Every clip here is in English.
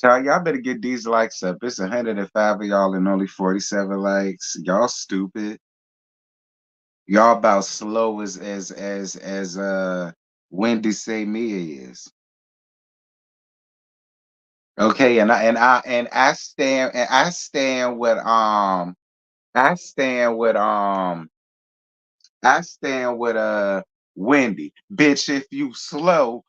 Y'all better get these likes up. It's 105 of y'all and only 47 likes. Y'all stupid. Y'all about slow as Wendy say Mia is. Okay, and I stand with I stand with I stand with Wendy. Bitch, if you slow.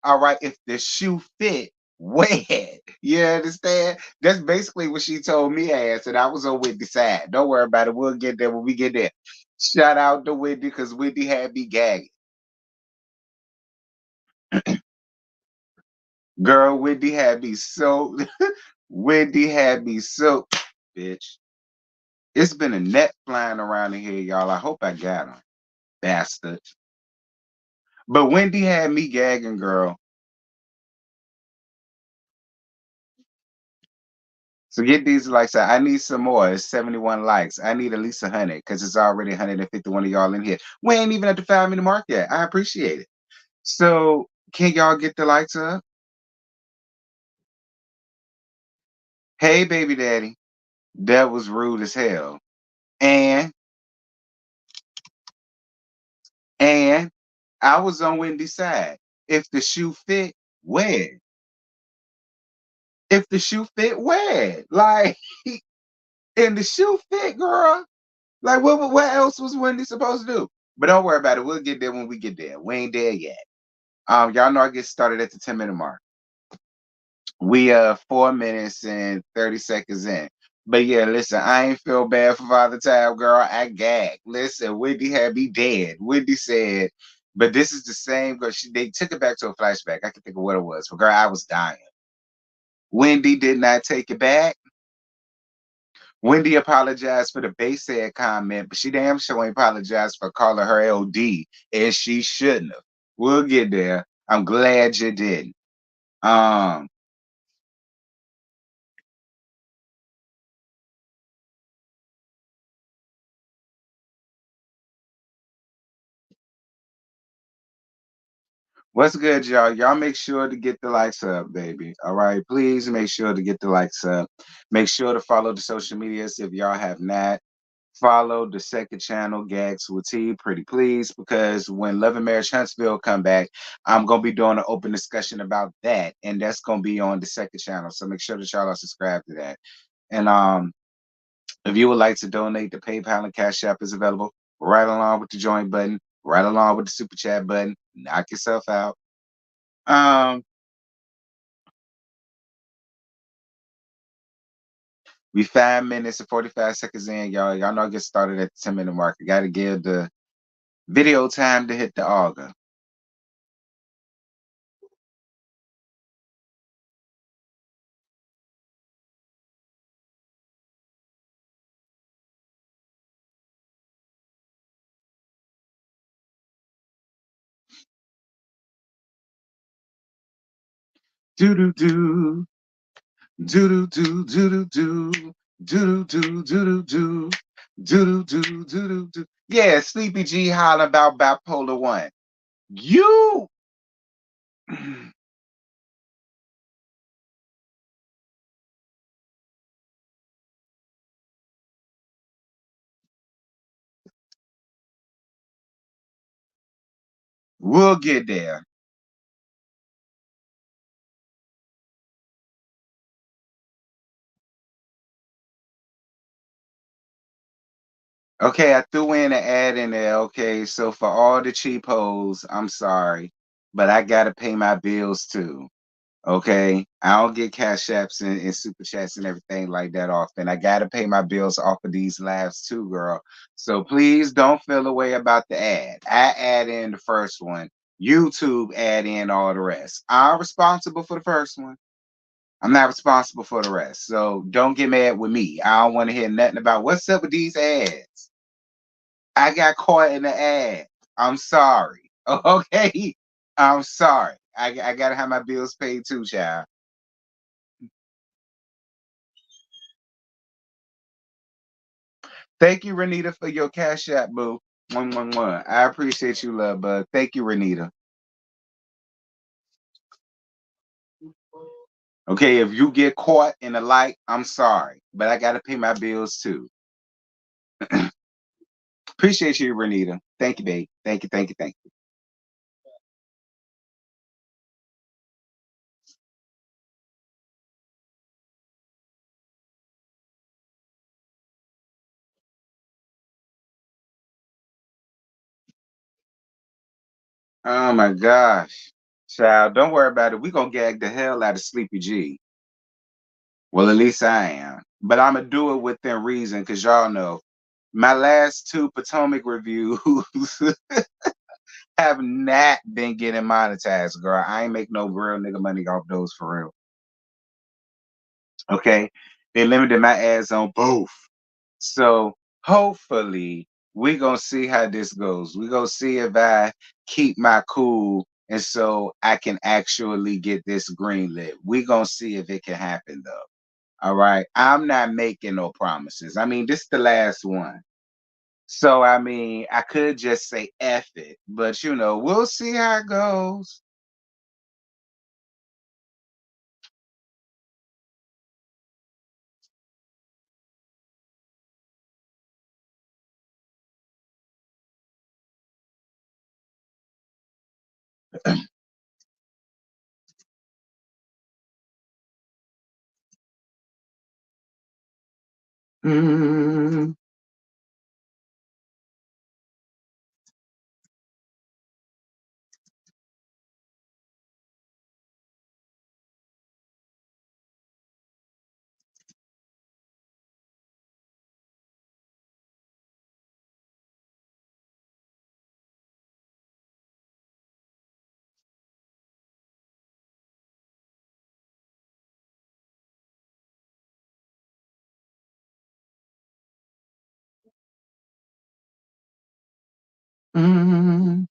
All right. If the shoe fit, wear it. You understand? That's basically what she told me ass, and I was on Wendy's side. Don't worry about it. We'll get there when we get there. Shout out to Wendy because Wendy had me gagging. Girl, Wendy had me so Wendy had me so bitch. It's been a net flying around in here, y'all. I hope I got him. Bastard. But Wendy had me gagging, girl. So get these likes out. I need some more. It's 71 likes. I need at least 100 because it's already 151 of y'all in here. We ain't even at the 5 minute mark yet. I appreciate it. So can y'all get the likes up? Hey, baby daddy. That was rude as hell. And and I was on Wendy's side. If the shoe fit, wear it. If the shoe fit, wear it. Like, and the shoe fit, girl. Like, what else was Wendy supposed to do? But don't worry about it. We'll get there when we get there. We ain't there yet. Y'all know I get started at the 10-minute mark. We 4 minutes and 30 seconds in. But yeah, listen, I ain't feel bad for Father Time, girl. I gagged. Listen, Wendy had me dead. Wendy said, but this is the same girl. They took it back to a flashback. I can think of what it was. But girl, I was dying. Wendy did not take it back. Wendy apologized for the base head comment, but she damn sure ain't apologized for calling her LD, and she shouldn't have. We'll get there. I'm glad you didn't. Um, what's good, y'all? Y'all make sure to get the likes up, baby. All right, please make sure to get the likes up. Make sure to follow the social medias if y'all have not. Follow the second channel, Gags with T, pretty please, because when Love and Marriage Huntsville come back, I'm gonna be doing an open discussion about that, and that's gonna be on the second channel. So make sure that y'all are subscribed to that. And if you would like to donate, the PayPal and Cash App is available right along with the join button, right along with the super chat button. Knock yourself out. Um, we 5 minutes and 45 seconds in, y'all. Y'all know I get started at the 10-minute mark. I gotta give the video time to hit the auger. Do do do. Do do do do do do do do do do do do do do. Yeah, Sleepy G hollering about bipolar one. You we'll get there. Okay, I threw in an ad in there. Okay, so for all the cheap hoes, I'm sorry, but I gotta pay my bills too. Okay, I don't get cash apps and super chats and everything like that often. I gotta pay my bills off of these lives too, girl. So please don't feel away about the ad. I add in the first one. YouTube add in all the rest. I'm responsible for the first one. I'm not responsible for the rest. So don't get mad with me. I don't want to hear nothing about what's up with these ads. I got caught in the ad. I'm sorry. Okay. I'm sorry. I gotta have my bills paid too, child. Thank you, Renita, for your cash app, boo. 111. I appreciate you, love bug. Thank you, Renita. Okay, if you get caught in the light, I'm sorry, but I gotta pay my bills too. Appreciate you, Renita. Thank you, babe. Thank you, thank you, thank you. Oh my gosh. Child, don't worry about it. We gonna gag the hell out of Sleepy G. Well, at least I am. But I'm gonna do it within reason, because y'all know my last two Potomac reviews have not been getting monetized, girl. I ain't make no real nigga money off those for real. Okay. They limited my ads on both. So hopefully we gonna see how this goes. We gonna see if I keep my cool and so I can actually get this green lit. We gonna see if it can happen though. All right. I'm not making no promises. I mean, this is the last one. So I mean, I could just say F it, but we'll see how it goes. Mm, mm.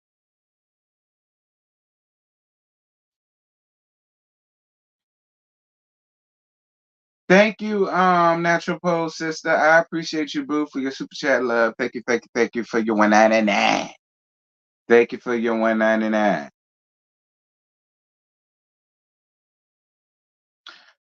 Thank you, Natural Pose sister. I appreciate you, boo, for your super chat love. Thank you, thank you, thank you for your 199. Thank you for your 199.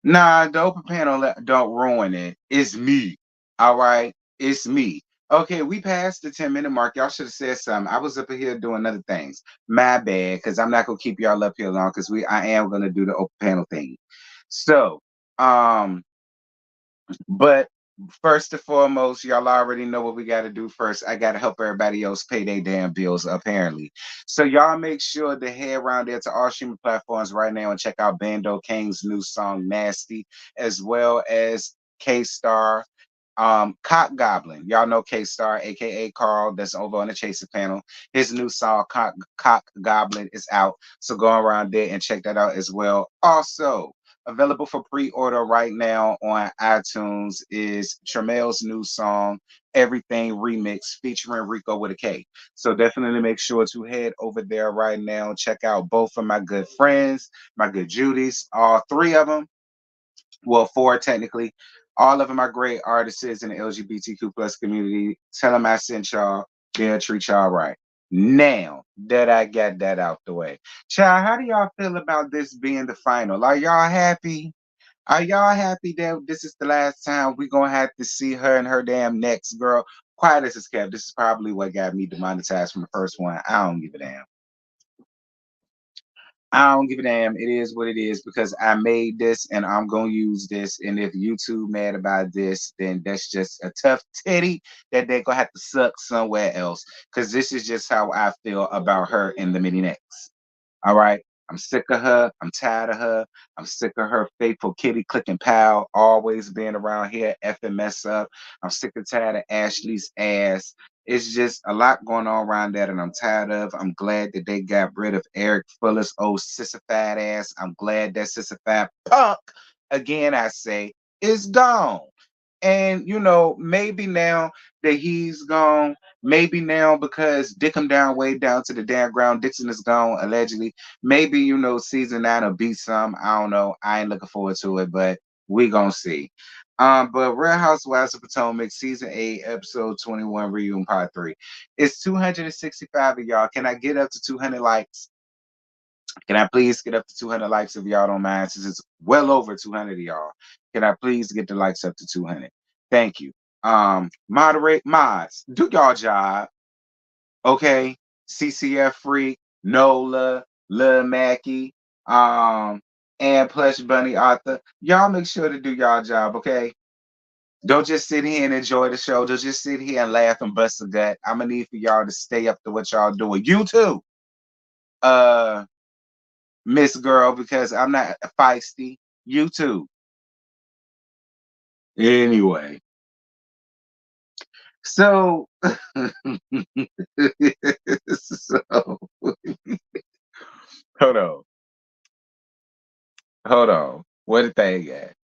Nah, the open panel don't ruin it. It's me. All right. It's me. Okay, we passed the 10-minute mark. Y'all should have said something. I was up here doing other things. My bad, because I'm not gonna keep y'all up here long because I am gonna do the open panel thing. So, um, but first and foremost, y'all already know what we got to do first. I got to help everybody else pay their damn bills, apparently. So y'all make sure to head around there to all streaming platforms right now and check out Bando King's new song "Nasty," as well as K Star. Cock Goblin. Y'all know K Star, aka Carl, that's over on the Chaser panel. His new song, Cock Goblin, is out. So go around there and check that out as well. Also, available for pre-order right now on iTunes is Tremel's new song, Everything Remix, featuring Rico with a K. So definitely make sure to head over there right now. Check out both of my good friends, my good Judies, all three of them. Well, four technically. All of them are great artists in the LGBTQ plus community. Tell them I sent y'all. They'll treat y'all right. Now that I got that out the way, child, how do y'all feel about this being the final? Are y'all happy? Are y'all happy that this is the last time we gonna have to see her and her damn next girl? Quiet as it's kept. This is probably what got me demonetized from the first one. I don't give a damn. I don't give a damn. It is what it is because I made this and I'm gonna use this. And if YouTube mad about this, then that's just a tough titty that they're gonna have to suck somewhere else. Cause this is just how I feel about her in the mini next. All right. I'm sick of her. I'm tired of her. I'm sick of her faithful kitty clicking pal always being around here effing mess up. I'm sick and tired of Ashley's ass. It's just a lot going on around that, and I'm tired of. I'm glad that they got rid of Eric Fuller's old sissified ass. I'm glad that sissified punk, again, I say, is gone. And maybe now that he's gone, maybe now because dick him down way down to the damn ground, Dixon is gone, allegedly. Maybe season 9 will be some. I don't know. I ain't looking forward to it, but we gonna see. But Real Housewives of Potomac, season 8, episode 21, reunion part 3. It's 265 of y'all. Can I get up to 200 likes? Can I please get up to 200 likes if y'all don't mind? Since it's well over 200 of y'all, can I please get the likes up to 200? Thank you. Moderate mods, do y'all job, okay? CCF Freak, Nola, Lil Mackie, and Plush Bunny Arthur. Y'all make sure to do y'all job, okay? Don't just sit here and enjoy the show. Don't just sit here and laugh and bust a gut. I'm gonna need for y'all to stay up to what y'all doing. You too, uh, Miss Girl, because I'm not feisty. You too. Anyway, so so hold on, hold on. Where the thing at?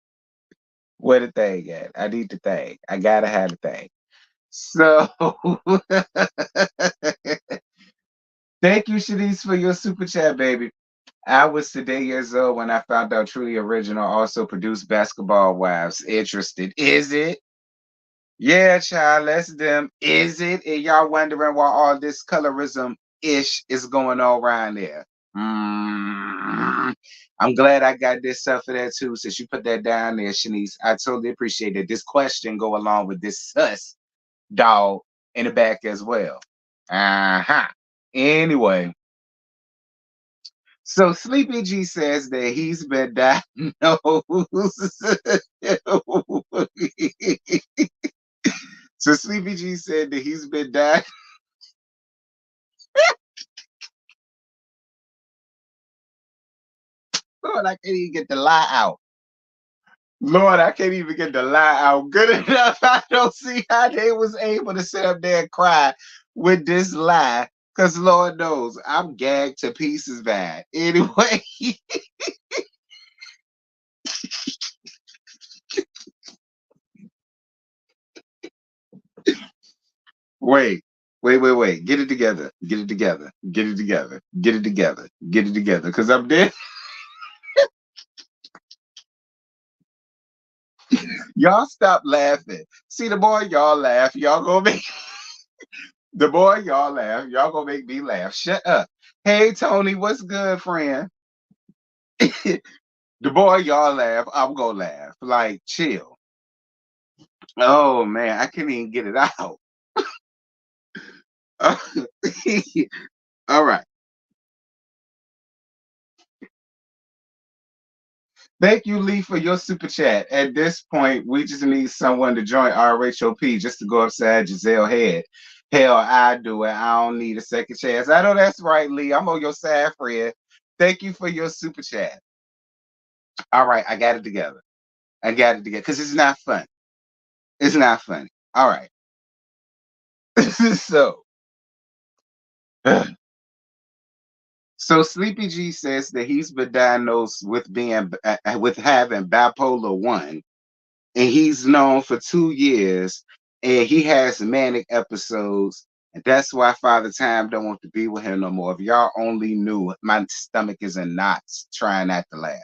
Where the thing at? I need the thing. I gotta have the thing. So thank you, Shanice, for your super chat, baby. I was today years old when I found out Truly Original also produced Basketball Wives. Interested. Is it? Yeah, child, that's them. Is it? And y'all wondering why all this colorism ish is going on around there. Mm, I'm glad I got this stuff for that too, since you put that down there, Shanice. I totally appreciate it. This question go along with this sus dog in the back as well. Uh-huh. Anyway, so Sleepy G says that he's been diagnosed. So Sleepy G said that he's been diagnosed. Lord, I can't even get the lie out. Lord, I can't even get the lie out good enough. I don't see how they was able to sit up there and cry with this lie. Cause Lord knows I'm gagged to pieces bad. Anyway, wait, wait. Get it together. Get it together. Get it together. Get it together. Get it together. Cause I'm dead. Y'all stop laughing. See the more y'all laugh, y'all gonna make the more y'all laugh, y'all gonna make me laugh. Shut up. Hey Tony, what's good, friend? The more y'all laugh, I'm gonna laugh. Like, chill. Oh man, I can't even get it out. All right. Thank you, Lee, for your super chat. At this point, we just need someone to join RHOP just to go upside Giselle head. Hell, I do it. I don't need a second chance. I know that's right, Lee. I'm on your side, friend. Thank you for your super chat. All right, I got it together. I got it together because it's not fun. It's not funny. All right. so, so Sleepy G says that he's been diagnosed with being with having bipolar one, and he's known for 2 years, and he has manic episodes, and that's why Father Time don't want to be with him no more. If y'all only knew, my stomach is in knots trying not to laugh.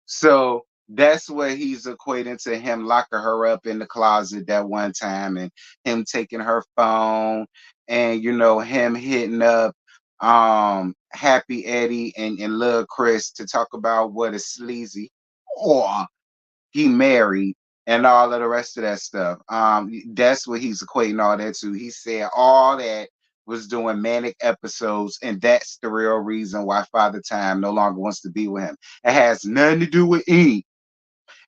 So that's what he's equating to him locking her up in the closet that one time and him taking her phone and him hitting up Happy Eddie and Lil Chris to talk about what is sleazy or he married and all of the rest of that stuff. That's what he's equating all that to. He said all that was doing manic episodes, and that's the real reason why Father Time no longer wants to be with him. It has nothing to do with Ink.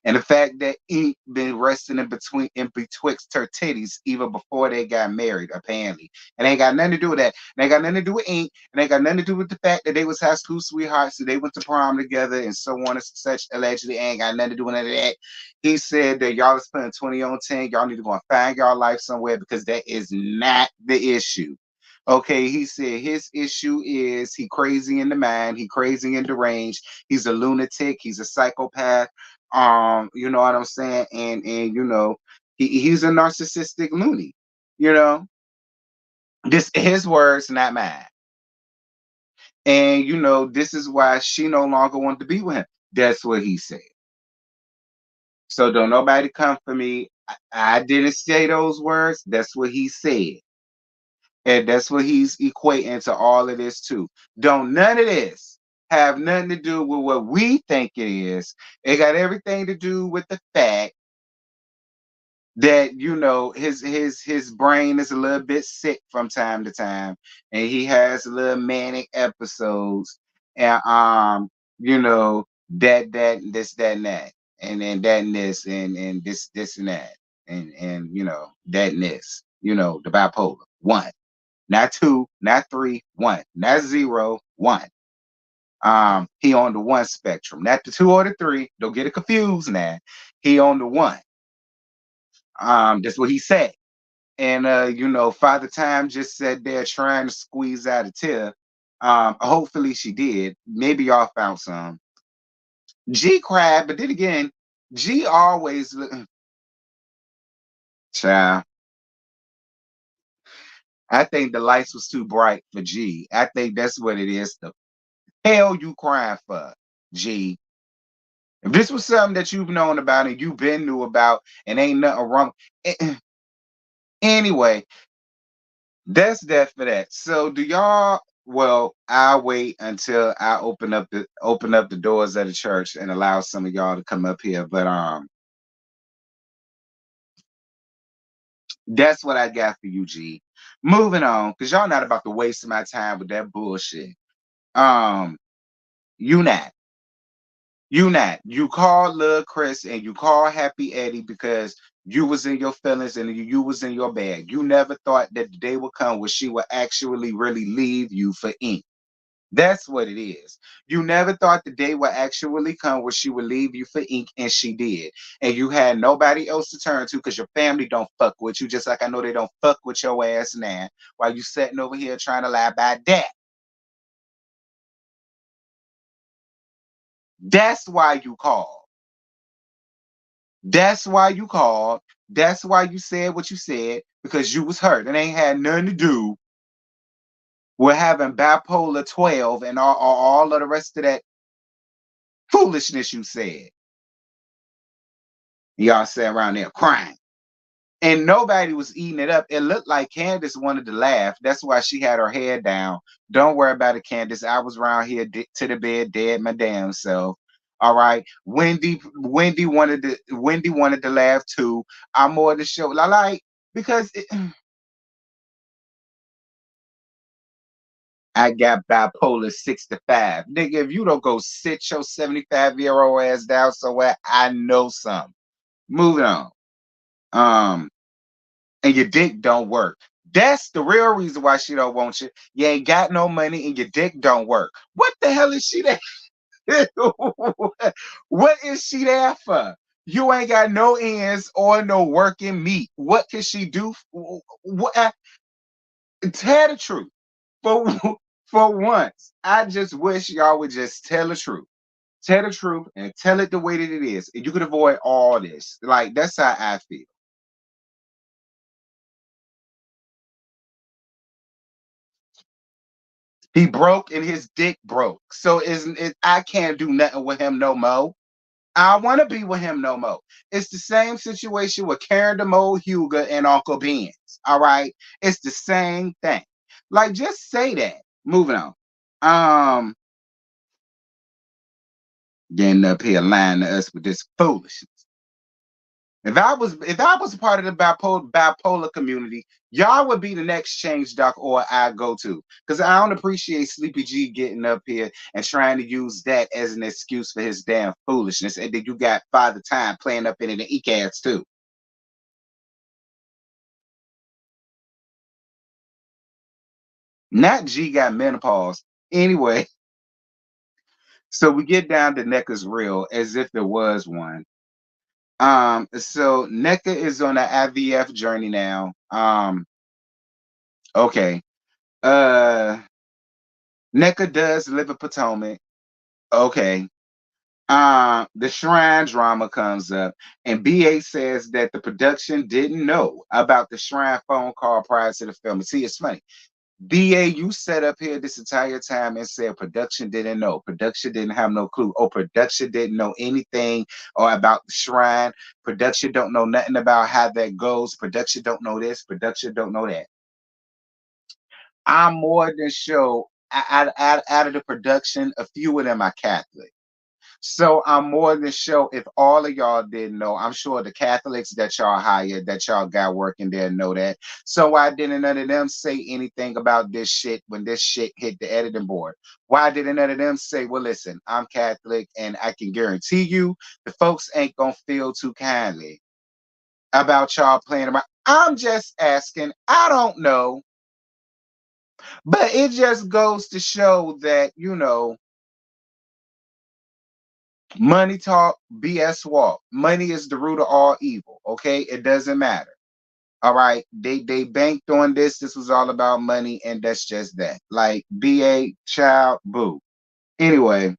And the fact that Ink been resting in betwixt her titties even before they got married, apparently. And ain't got nothing to do with that. And ain't got nothing to do with Ink. And ain't got nothing to do with the fact that they was high school sweethearts, so they went to prom together and so on and such. Allegedly ain't got nothing to do with none of that. He said that y'all is putting 20 on 10. Y'all need to go and find y'all life somewhere because that is not the issue. Okay, he said his issue is he crazy in the mind, he crazy and deranged, he's a lunatic, he's a psychopath. You know what I'm saying? And he's a narcissistic loony. You know, this his words, not mine. And this is why she no longer wanted to be with him. That's what he said. So don't nobody come for me. I didn't say those words. That's what he said. And that's what he's equating to all of this too. Don't none of this. have nothing to do with what we think it is. It got everything to do with the fact that his brain is a little bit sick from time to time, and he has little manic episodes, and that this that and that, and then that and this, and this and that, and that and this, the bipolar one, not two, not three, one, not zero, one. He on the one spectrum, not the two or the three. Don't get it confused now. He on the one. That's what he said. And Father Time just sat there trying to squeeze out a tear. Hopefully she did. Maybe y'all found some. G cried, but then again, G always child. I think the lights was too bright for G. I think that's what it is. The hell you crying for, G? If this was something that you've known about and you've been knew about and ain't nothing wrong. Anyway, that's that for that. So do y'all? Well, I'll wait until I open up the doors of the church and allow some of y'all to come up here. But that's what I got for you, G. Moving on, because y'all not about to waste my time with that bullshit. Um, you not. You not. You call Lil Chris and you call Happy Eddie because you was in your feelings and you was in your bag. You never thought that the day would come where she would actually really leave you for ink. That's what it is. You never thought the day would actually come where she would leave you for ink, and she did. And you had nobody else to turn to because your family don't fuck with you, just like I know they don't fuck with your ass now. While you sitting over here trying to lie about that. That's why you called. That's why you called. That's why you said what you said, because you was hurt. It ain't had nothing to do with having bipolar 12 and all of the rest of that foolishness you said. Y'all sat around there crying. And nobody was eating it up. It looked like Candace wanted to laugh. That's why she had her head down. Don't worry about it, Candace. I was around here to the bed, dead my damn self. All right. Wendy wanted to laugh too. I'm more the show. Like, because I got bipolar 65. Nigga, if you don't go sit your 75-year-old ass down somewhere, I know something. Moving on. Um, and your dick don't work. That's the real reason why she don't want you. You ain't got no money and your dick don't work. What the hell is she there? What is she there for? You ain't got no ends or no working meat. What can she do? What? Tell the truth. For for once, I just wish y'all would just tell the truth. Tell the truth and tell it the way that it is. And you could avoid all this. Like, that's how I feel. He broke and his dick broke. So isn't it? I can't do nothing with him no more. I want to be with him no more. It's the same situation with Karen DeMoe, Hugo, and Uncle Ben's. All right. It's the same thing. Like, just say that. Moving on. Um, Getting up here lying to us with this foolishness. If I was a part of the bipolar community, y'all would be the next change doc or I go to. Because I don't appreciate Sleepy G getting up here and trying to use that as an excuse for his damn foolishness. And then you got Father Time playing up in the e-cats too. Not G got menopause. Anyway, so we get down to NECA's real as if there was one. So NECA is on the IVF journey now. Okay. Uh NECA does live in Potomac. Okay. The Shrine drama comes up, and BA says that the production didn't know about the Shrine phone call prior to the film. See, it's funny. BA, you sat up here this entire time and said production didn't know. Production didn't have no clue. Oh, production didn't know anything or about the Shrine. Production don't know nothing about how that goes. Production don't know this. Production don't know that. I'm more than sure. out of the production, a few of them are Catholic. So I'm more than sure if all of y'all didn't know, I'm sure the Catholics that y'all hired, that y'all got working there know that. So why didn't none of them say anything about this shit when this shit hit the editing board? Why didn't none of them say, well, listen, I'm Catholic and I can guarantee you the folks ain't gonna feel too kindly about y'all playing around. I'm just asking. I don't know. But it just goes to show that, money talk, BS walk. Money is the root of all evil. Okay, it doesn't matter. All right, they banked on this. This was all about money, and that's just that. Like BA child boo. Anyway,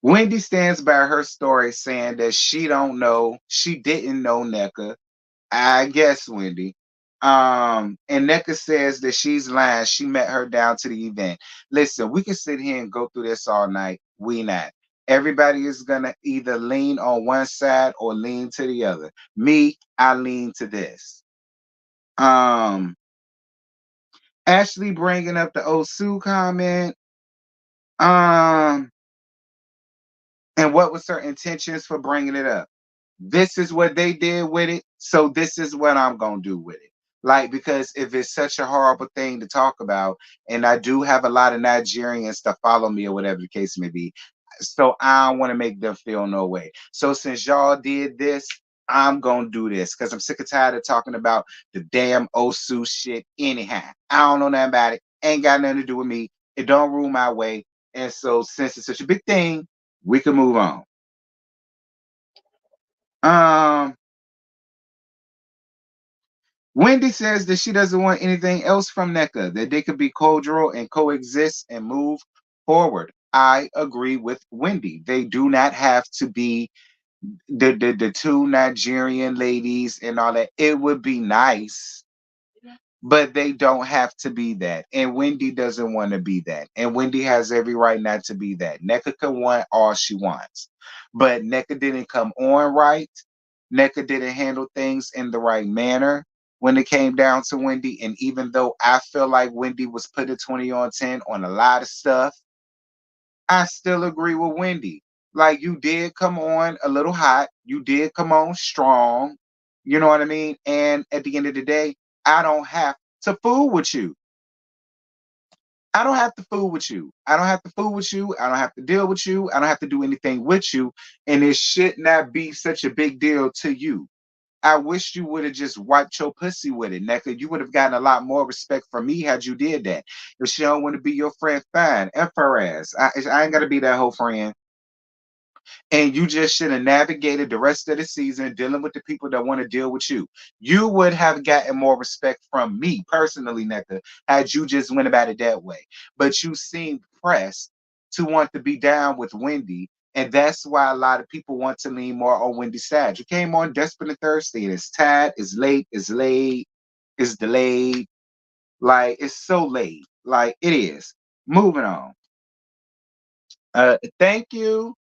Wendy stands by her story, saying that she don't know, she didn't know NECA. I guess Wendy. And NECA says that she's lying. She met her down to the event. Listen, we can sit here and go through this all night. We not. Everybody is gonna either lean on one side or lean to the other. Me, I lean to this. Um, Ashley bringing up the Osu comment. Um, and what was her intentions for bringing it up? This is what they did with it, so this is what I'm gonna do with it. Like, because if it's such a horrible thing to talk about, and I do have a lot of Nigerians to follow me or whatever the case may be, so I don't want to make them feel no way. So since y'all did this, I'm gonna do this because I'm sick and tired of talking about the damn Osu shit. Anyhow, I don't know nothing about it. Ain't got nothing to do with me. It don't rule my way. And so since it's such a big thing, we can move on. Um, Wendy says that she doesn't want anything else from NECA, that they could be cordial and coexist and move forward. I agree with Wendy. They do not have to be the two Nigerian ladies and all that. It would be nice, but they don't have to be that. And Wendy doesn't want to be that. And Wendy has every right not to be that. NECA can want all she wants. But NECA didn't come on right. NECA didn't handle things in the right manner when it came down to Wendy. And even though I feel like Wendy was putting 20 on 10 on a lot of stuff, I still agree with Wendy. Like, you did come on a little hot. You did come on strong. You know what I mean? And at the end of the day, I don't have to fool with you. I don't have to fool with you. I don't have to fool with you. I don't have to deal with you. I don't have to do anything with you. And it should not be such a big deal to you. I wish you would have just wiped your pussy with it, NECA. You would have gotten a lot more respect from me had you did that. If she don't want to be your friend, fine. F her ass. I ain't got to be that whole friend. And you just should have navigated the rest of the season dealing with the people that want to deal with you. You would have gotten more respect from me personally, NECA, had you just went about it that way. But you seemed pressed to want to be down with Wendy. And that's why a lot of people want to lean more on Wendy's side. You came on desperate and thirsty, and it's tired, it's late, it's late, it's delayed. Like, it's so late. Like, it is. Moving on. Thank you.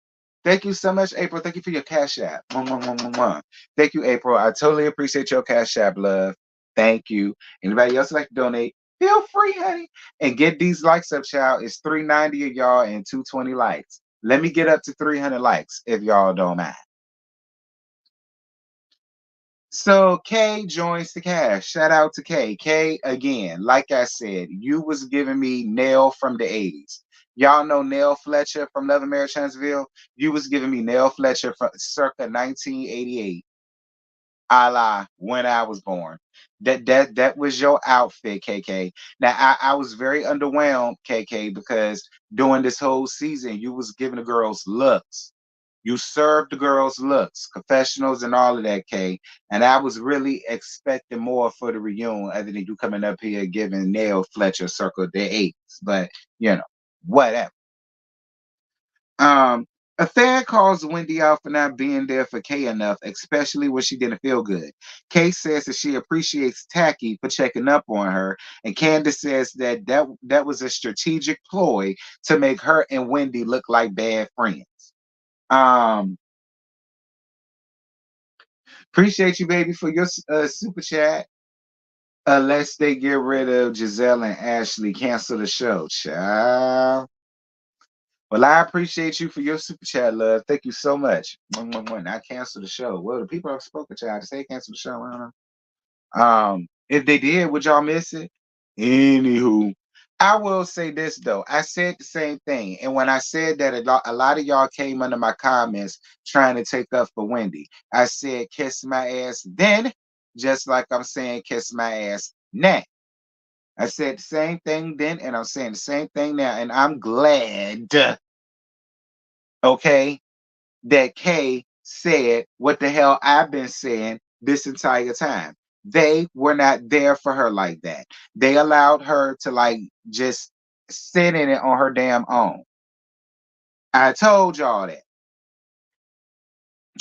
Thank you so much, April. Thank you for your cash app. Mwah, mwah, mwah, mwah, mwah. Thank you, April. I totally appreciate your cash app, love. Thank you. Anybody else like to donate? Feel free, honey. And get these likes up, child. It's 390 of y'all and 220 likes. Let me get up to 300 likes if y'all don't mind. So Kay joins the cast. Shout out to Kay. Kay, again, like I said, you was giving me Nell from the 80s. Y'all know Nell Fletcher from Love and Marriage Huntsville? You was giving me Nell Fletcher from circa 1988. A la when I was born. That was your outfit, KK. Now I was very underwhelmed, KK, because during this whole season you was giving the girls looks. You served the girls looks, confessionals and all of that, K. And I was really expecting more for the reunion other than you coming up here giving Nail Fletcher circle the eights. But whatever. Um, a fan calls Wendy out for not being there for Kay enough, especially when she didn't feel good. Kay says that she appreciates Tacky for checking up on her, and Candace says that was a strategic ploy to make her and Wendy look like bad friends. Um, Appreciate you, baby, for your super chat. Unless they get rid of Giselle and Ashley, cancel the show, child. Well, I appreciate you for your super chat, love. Thank you so much. Not cancel the show. Well, the people have spoken, child. To say cancel the show. I don't know. If they did, would y'all miss it? Anywho, I will say this though. I said the same thing, and when I said that, a lot of y'all came under my comments trying to take up for Wendy. I said kiss my ass then, just like I'm saying kiss my ass now. I said the same thing then, and I'm saying the same thing now, and I'm glad, okay, that Kay said what the hell I've been saying this entire time. They were not there for her like that. They allowed her to like just sit in it on her damn own. I told y'all that.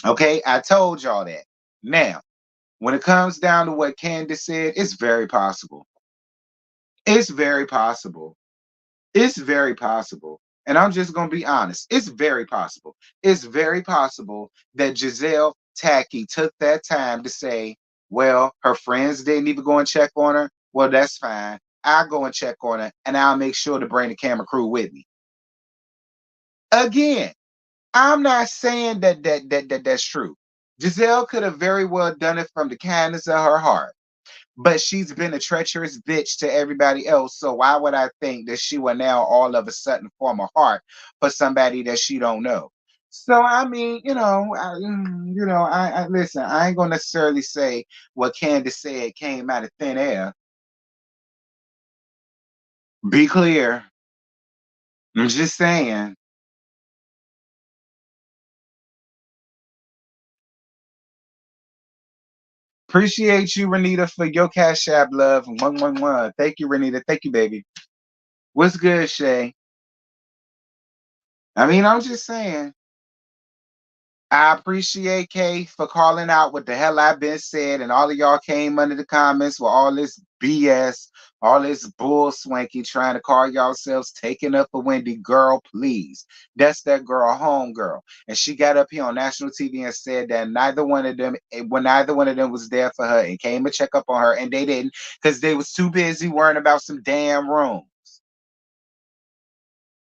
Okay, I told y'all that. Now, when it comes down to what Candace said, it's very possible. It's very possible. It's very possible. And I'm just going to be honest. It's very possible. It's very possible that Giselle Tacky took that time to say, well, her friends didn't even go and check on her. Well, that's fine. I'll go and check on her and I'll make sure to bring the camera crew with me. Again, I'm not saying that's true. Giselle could have very well done it from the kindness of her heart. But she's been a treacherous bitch to everybody else. So why would I think that she will now all of a sudden form a heart for somebody that she don't know? So I mean, I listen. I ain't gonna necessarily say what Candace said came out of thin air. Be clear. I'm just saying. Appreciate you, Renita, for your cash app love. 111. Thank you, Renita. Thank you, baby. What's good, Shay? I mean, I'm just saying. I appreciate Kay for calling out what the hell I've been said, and all of y'all came under the comments with all this BS, all this bull swanky trying to call yourselves taking up a Wendy. Girl, please. That's that girl, home girl. And she got up here on national TV and said that neither one of them was there for her and came to check up on her, and they didn't because they was too busy worrying about some damn rooms.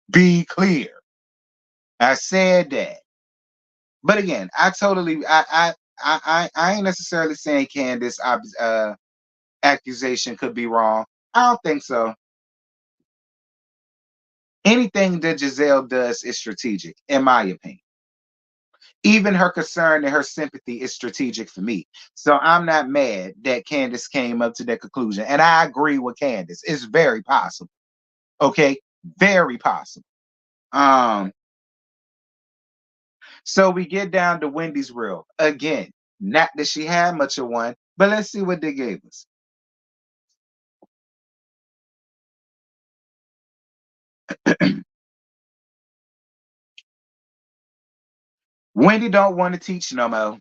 Be clear. I said that. But again, I ain't necessarily saying Candace accusation could be wrong. I don't think so. Anything that Giselle does is strategic, in my opinion. Even her concern and her sympathy is strategic for me. So I'm not mad that Candace came up to that conclusion. And I agree with Candace. It's very possible. Okay? Very possible. Um, so we get down to Wendy's reel. Again, not that she had much of one, but let's see what they gave us. Wendy don't want to teach no more.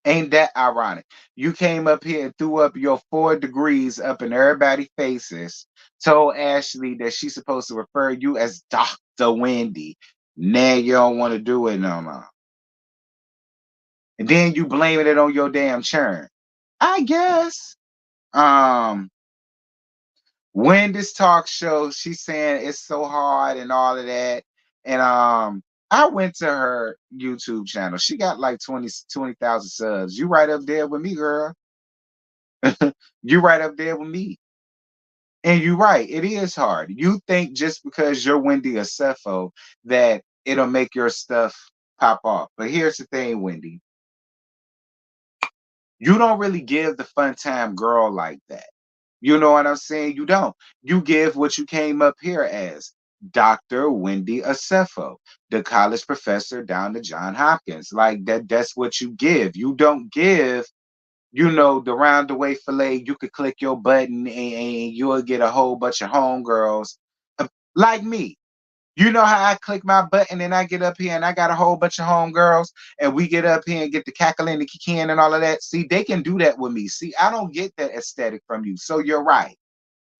Ain't that ironic? You came up here and threw up your 4 degrees up in everybody's faces, told Ashley that she's supposed to refer you as Dr. Wendy. Now you don't want to do it no more. And then you blaming it on your damn churn. I guess. Um, Wendy's talk show, she's saying it's so hard and all of that. And I went to her YouTube channel. She got like 20,000 subs. You right up there with me, girl. You right up there with me. And you're right, it is hard. You think just because you're Wendy or Cepho that it'll make your stuff pop off. But here's the thing, Wendy. You don't really give the fun time girl like that. You know what I'm saying? You don't. You give what you came up here as Dr. Wendy Acefo, the college professor down to John Hopkins. Like that's what you give. You don't give, the round the way fillet. You could click your button and you'll get a whole bunch of homegirls like me. You know how I click my button and I get up here and I got a whole bunch of homegirls and we get up here and get the cackling, the kicking and all of that. See, they can do that with me. See, I don't get that aesthetic from you. So you're right.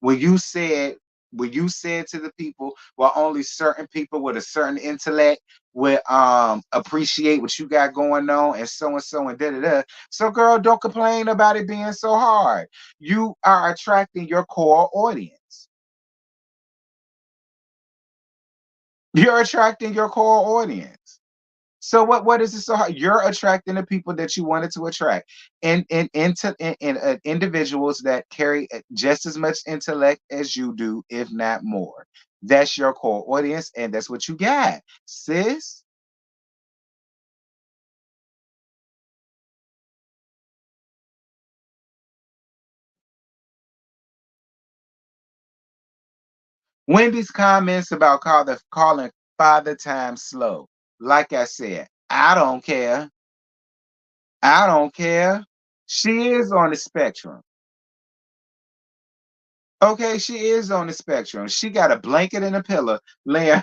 When you said when you said to the people, well, only certain people with a certain intellect would appreciate what you got going on, and so and da da da. So, girl, don't complain about it being so hard. You are attracting your core audience. You're attracting your core audience. So what is it so hard? You're attracting the people that you wanted to attract, and individuals that carry just as much intellect as you do, if not more. That's your core audience, and that's what you got, sis. Wendy's comments about calling Father Time slow. Like I said, I don't care. I don't care. She is on the spectrum. Okay, she is on the spectrum. She got a blanket and a pillow laying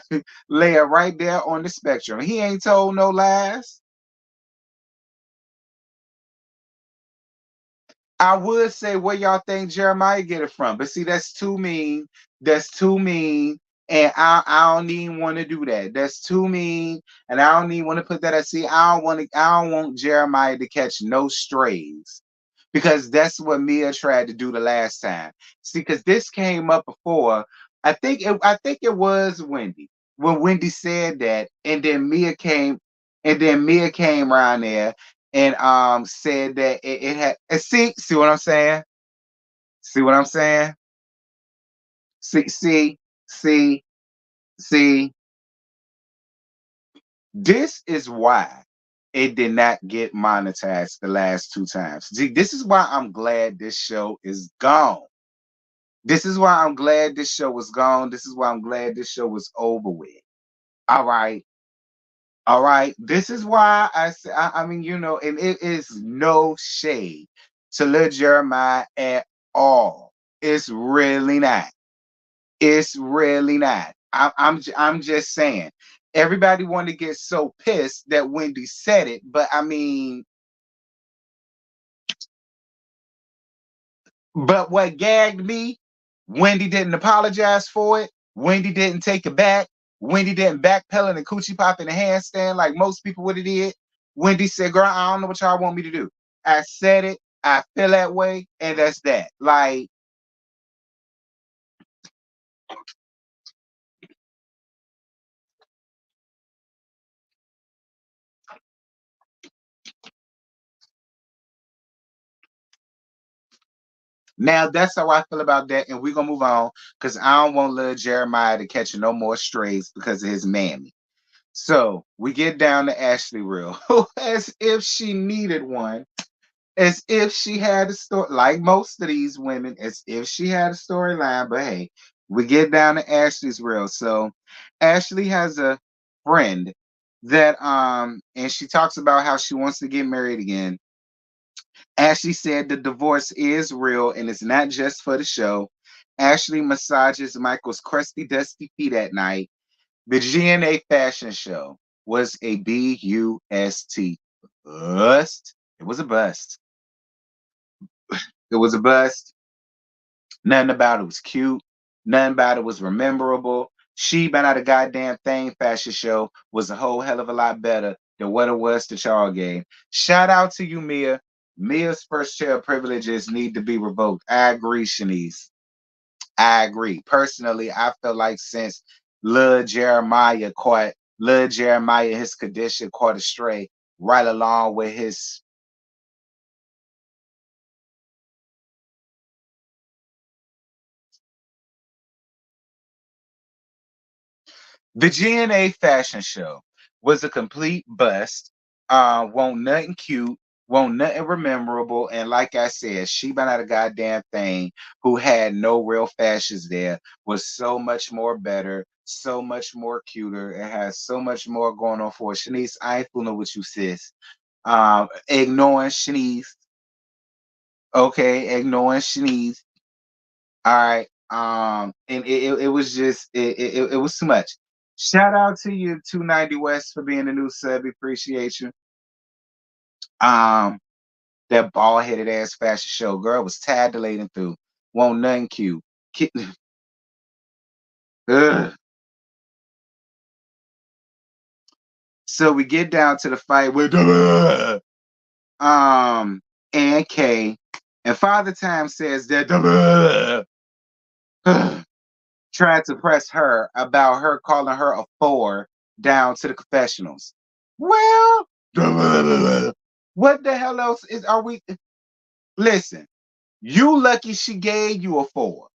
laying right there on the spectrum. He ain't told no lies. I would say where y'all think Jeremiah get it from, but see, that's too mean. That's too mean. And I don't even want to do that. That's too mean. And I don't even want to put that. See, I don't want Jeremiah to catch no strays. Because that's what Mia tried to do the last time. See, because this came up before. I think it was Wendy when Wendy said that, and then Mia came around there and said that it had. See what I'm saying? See what I'm saying? See see see. This is why it did not get monetized the last two times. See, this is why I'm glad this show is gone. This is why I'm glad this show was gone. This is why I'm glad this show was over with. All right. All right. This is why I mean, and it is no shade to Lil Jeremiah at all. It's really not. It's really not. I'm just saying. Everybody wanted to get so pissed that Wendy said it, but I mean, but what gagged me, Wendy didn't apologize for it. Wendy didn't take it back. Wendy didn't backpedal and coochie pop in the handstand like most people would have did. Wendy said, girl, I don't know what y'all want me to do. I said it. I feel that way. And that's that. Like, now that's how I feel about that. And we're going to move on because I don't want little Jeremiah to catch no more strays because of his mammy. So we get down to Ashley Real, as if she needed one, as if she had a story, like most of these women, as if she had a storyline. But hey, we get down to Ashley's Real. So Ashley has a friend that and she talks about how she wants to get married again. Ashley said the divorce is real and it's not just for the show. Ashley massages Michael's crusty, dusty feet at night. The GNA fashion show was a BUST bust. It was a bust. It was a bust. Nothing about it was cute. Nothing about it was memorable. She Been Out a Goddamn Thing fashion show was a whole hell of a lot better than what it was to y'all game. Shout out to you, Mia. Mia's first chair privileges need to be revoked. I agree, Shanice. I agree. Personally, I feel like since Lil Jeremiah, his condition caught a stray right along with his. The GNA fashion show was a complete bust. Won't nothing cute, won't nothing memorable. And like I said, She Been Out a Goddamn Thing, who had no real fashions there, was so much more better, so much more cuter. It has so much more going on for it. Shanice, I ain't fooling with you, sis. Ignoring Shanice. Okay, ignoring Shanice. All right. And it was just it was too much. Shout out to you, 290 West, for being a new sub. Appreciate you. Um, that bald headed ass fashion show girl was tad delayed through. Won't nothing cute. Ugh. So we get down to the fight with and K, and Father Time says that tried to press her about her calling her a four down to the confessionals. Well, what the hell else is are we? Listen, you lucky she gave you a four.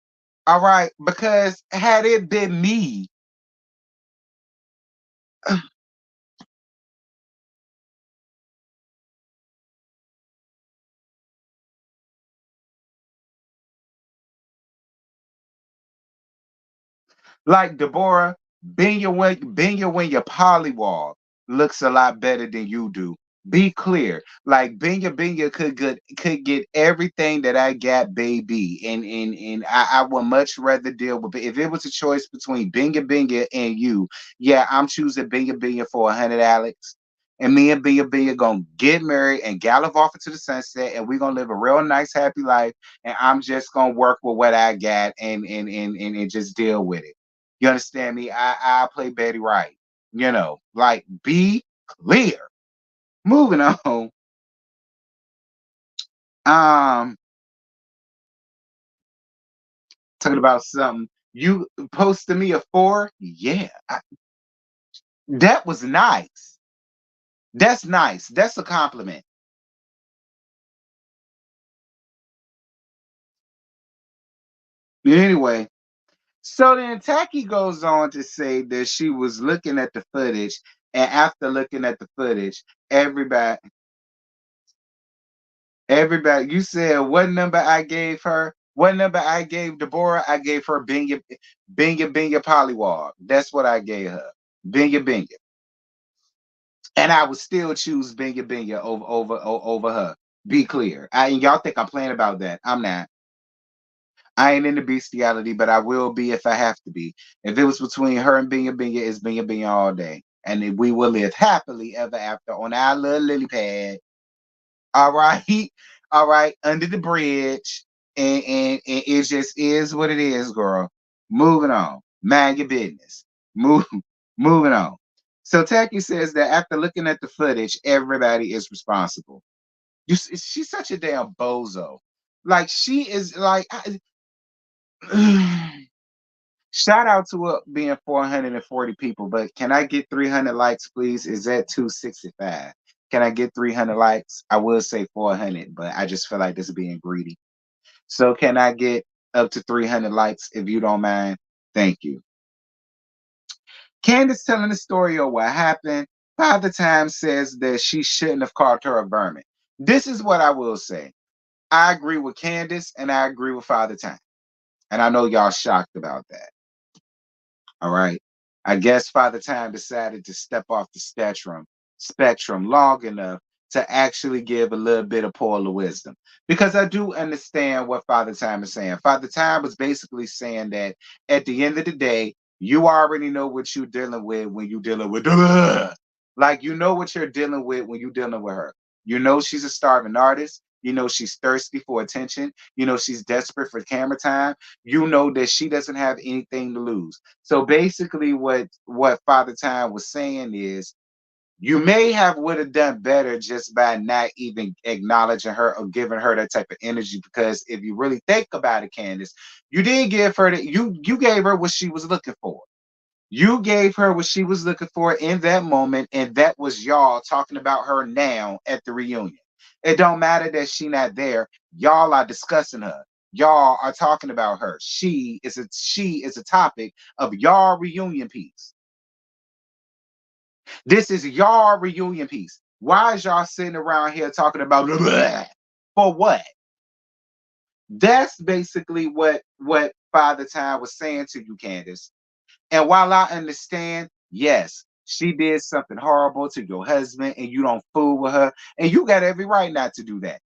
All right, because had it been me, like Deborah, being your polywall looks a lot better than you do. Be clear. Like Binya could get everything that I got, baby. And I would much rather deal with if it was a choice between Binya and you, yeah, I'm choosing Binya for 100 Alex. And me and Binya gonna get married and gallop off into the sunset, and we're gonna live a real nice, happy life. And I'm just gonna work with what I got and just deal with it. You understand me? I play Betty right. Like be clear. Moving on. Um, talking about something. You posted me a four. Yeah, that was nice. That's nice. That's a compliment. Anyway, so then Tacky goes on to say that she was looking at the footage, and after looking at the footage, everybody, you said what number I gave her? What number I gave Deborah? I gave her Binya Polywog. That's what I gave her. Binya. And I would still choose Binya over her. Be clear. And y'all think I'm playing about that. I'm not. I ain't into bestiality, but I will be if I have to be. If it was between her and Binya, it's Binya all day. And then we will live happily ever after on our little lily pad. All right. All right. Under the bridge. And it just is what it is, girl. Moving on. Mind your business. Move moving on. So Tacky says that after looking at the footage, everybody is responsible. She's such a damn bozo. Like she is like shout out to it being 440 people, but can I get 300 likes, please? Is that 265? Can I get 300 likes? I will say 400, but I just feel like this is being greedy. So can I get up to 300 likes if you don't mind? Thank you. Candace telling the story of what happened. Father Time says that she shouldn't have called her a vermin. This is what I will say. I agree with Candace and I agree with Father Time. And I know y'all shocked about that. All right. I guess Father Time decided to step off the spectrum long enough to actually give a little bit of polar wisdom. Because I do understand what Father Time is saying. Father Time was basically saying that at the end of the day, you already know what you're dealing with when you're dealing with like you know what you're dealing with when you're dealing with her. You know she's a starving artist. You know she's thirsty for attention. You know she's desperate for camera time. You know that she doesn't have anything to lose. So basically, what Father Time was saying is, you may have would have done better just by not even acknowledging her or giving her that type of energy. Because if you really think about it, Candace, you did give her that you gave her what she was looking for. You gave her what she was looking for in that moment, and that was y'all talking about her now at the reunion. It don't matter that she not there. Y'all are discussing her. Y'all are talking about her. She is a topic of y'all reunion piece. This is y'all reunion piece. Why is y'all sitting around here talking about for what? That's basically what Father Time was saying to you, Candace. And while I understand, yes, she did something horrible to your husband and you don't fool with her, and you got every right not to do that.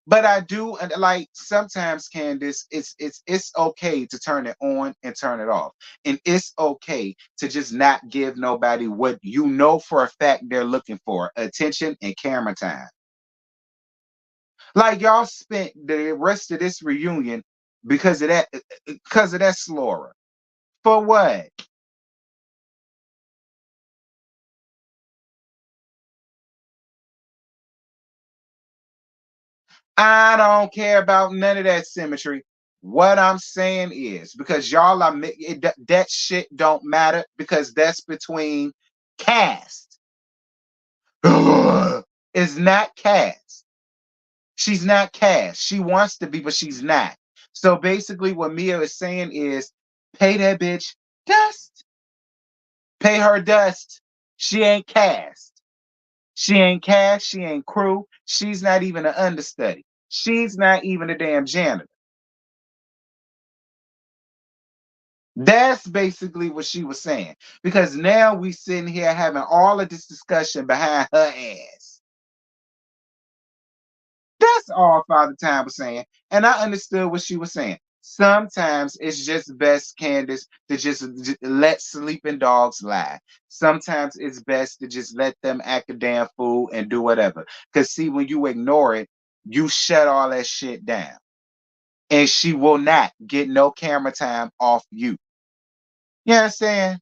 But I do, and like sometimes, Candace, it's okay to turn it on and turn it off. And it's okay to just not give nobody what you know for a fact they're looking for: attention and camera time. Like y'all spent the rest of this reunion because of that slaughter. For what? I don't care about none of that symmetry. What I'm saying is because y'all are that shit don't matter because that's between cast. Is not cast. She's not cast. She wants to be, but she's not. So basically, what Mia is saying is, pay that bitch dust. Pay her dust. She ain't cast. She ain't cast. She ain't crew. She's not even an understudy. She's not even a damn janitor. That's basically what she was saying. Because now we sitting here having all of this discussion behind her ass. That's all Father Time was saying. And I understood what she was saying. Sometimes it's just best, Candace, to just let sleeping dogs lie. Sometimes it's best to just let them act a damn fool and do whatever. Because see, when you ignore it, you shut all that shit down. And she will not get no camera time off you. You understand?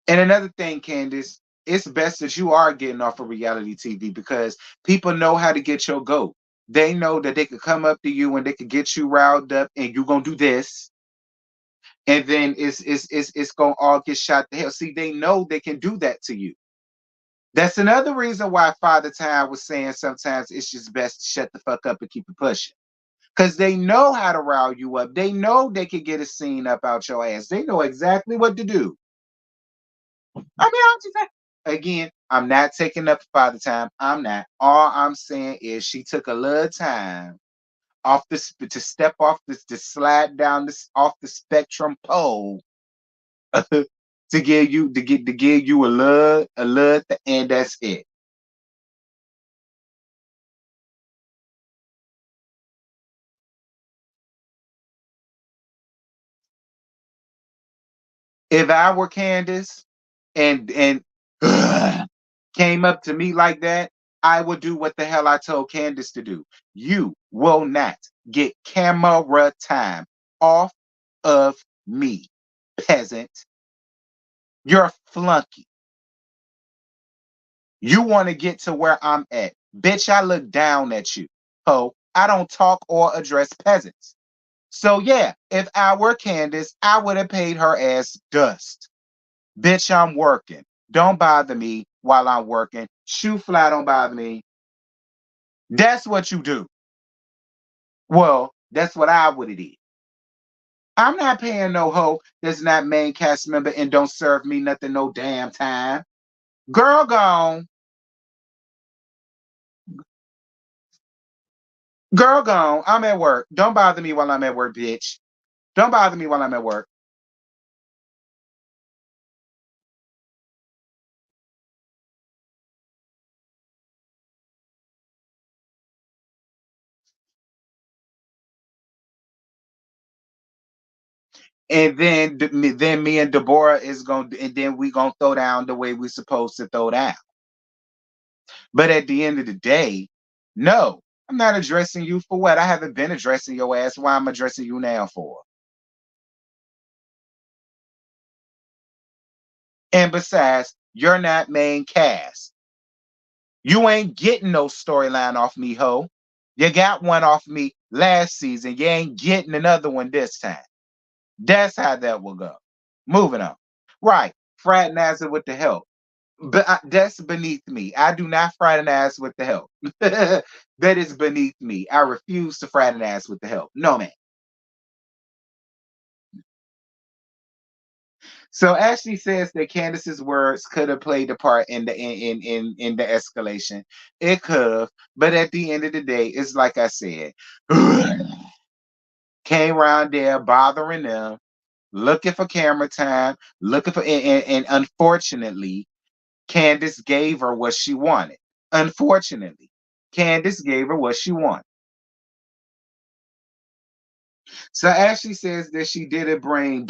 And another thing, Candace, it's best that you are getting off of reality TV because people know how to get your goat. They know that they could come up to you and they could get you riled up and you're gonna do this. And then it's gonna all get shot to hell. See, they know they can do that to you. That's another reason why Father Time was saying sometimes it's just best to shut the fuck up and keep it pushing. Because they know how to rile you up. They know they can get a scene up out your ass. They know exactly what to do. I mean, I'm just saying. Again, I'm not taking up Father Time. I'm not. All I'm saying is she took a little time off this to step off this to slide down this off the spectrum pole to give you a little, and that's it. If I were Candace and came up to me like that, I would do what the hell I told Candace to do. You will not get camera time off of me, peasant. You're a flunky. You want to get to where I'm at. Bitch, I look down at you. Ho, I don't talk or address peasants. So yeah, if I were Candace, I would have paid her ass dust. Bitch, I'm working. Don't bother me while I'm working. Shoe fly, don't bother me. That's what you do. Well, that's what I would have did. I'm not paying no hoe that's not main cast member and don't serve me nothing no damn time. Girl gone. Girl gone. I'm at work. Don't bother me while I'm at work, bitch. Don't bother me while I'm at work. And then me and Deborah is going to, and then we gonna throw down the way we supposed to throw down. But at the end of the day, no, I'm not addressing you for what? I haven't been addressing your ass. Why I'm addressing you now for? And besides, you're not main cast. You ain't getting no storyline off me, ho. You got one off me last season. You ain't getting another one this time. That's how that will go. Moving on. Right. Fraternizing with the help. But that's beneath me. I do not fraternize with the help. That is beneath me. I refuse to fraternize with the help. No, man. So Ashley says that Candace's words could have played a part in in the escalation. It could have, but at the end of the day, it's like I said, came around there bothering them, looking for camera time, looking for and unfortunately, Candace gave her what she wanted. Unfortunately, Candace gave her what she wanted. So Ashley says that she didn't bring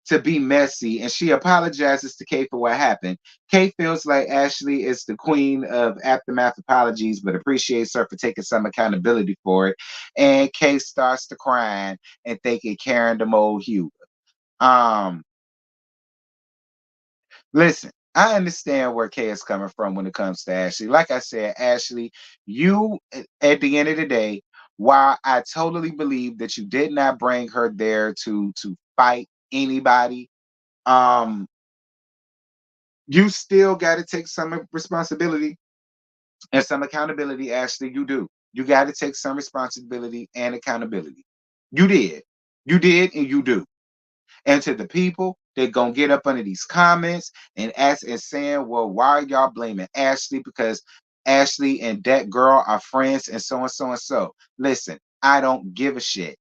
to be messy, and she apologizes to Kay for what happened. Kay feels like Ashley is the queen of aftermath apologies, but appreciates her for taking some accountability for it. And Kay starts to crying and thinking Karen the mole Hugh. Um, Listen, I understand where Kay is coming from when it comes to Ashley. Like I said, Ashley, you at the end of the day, while I totally believe that you did not bring her there to fight anybody, um, you still got to take some responsibility and some accountability. Ashley, you do. You got to take some responsibility and accountability. You did. You did, and you do. And to the people that gonna get up under these comments and ask and saying, well, why are y'all blaming Ashley? Because Ashley and that girl are friends and so and so and so. Listen, I don't give a shit.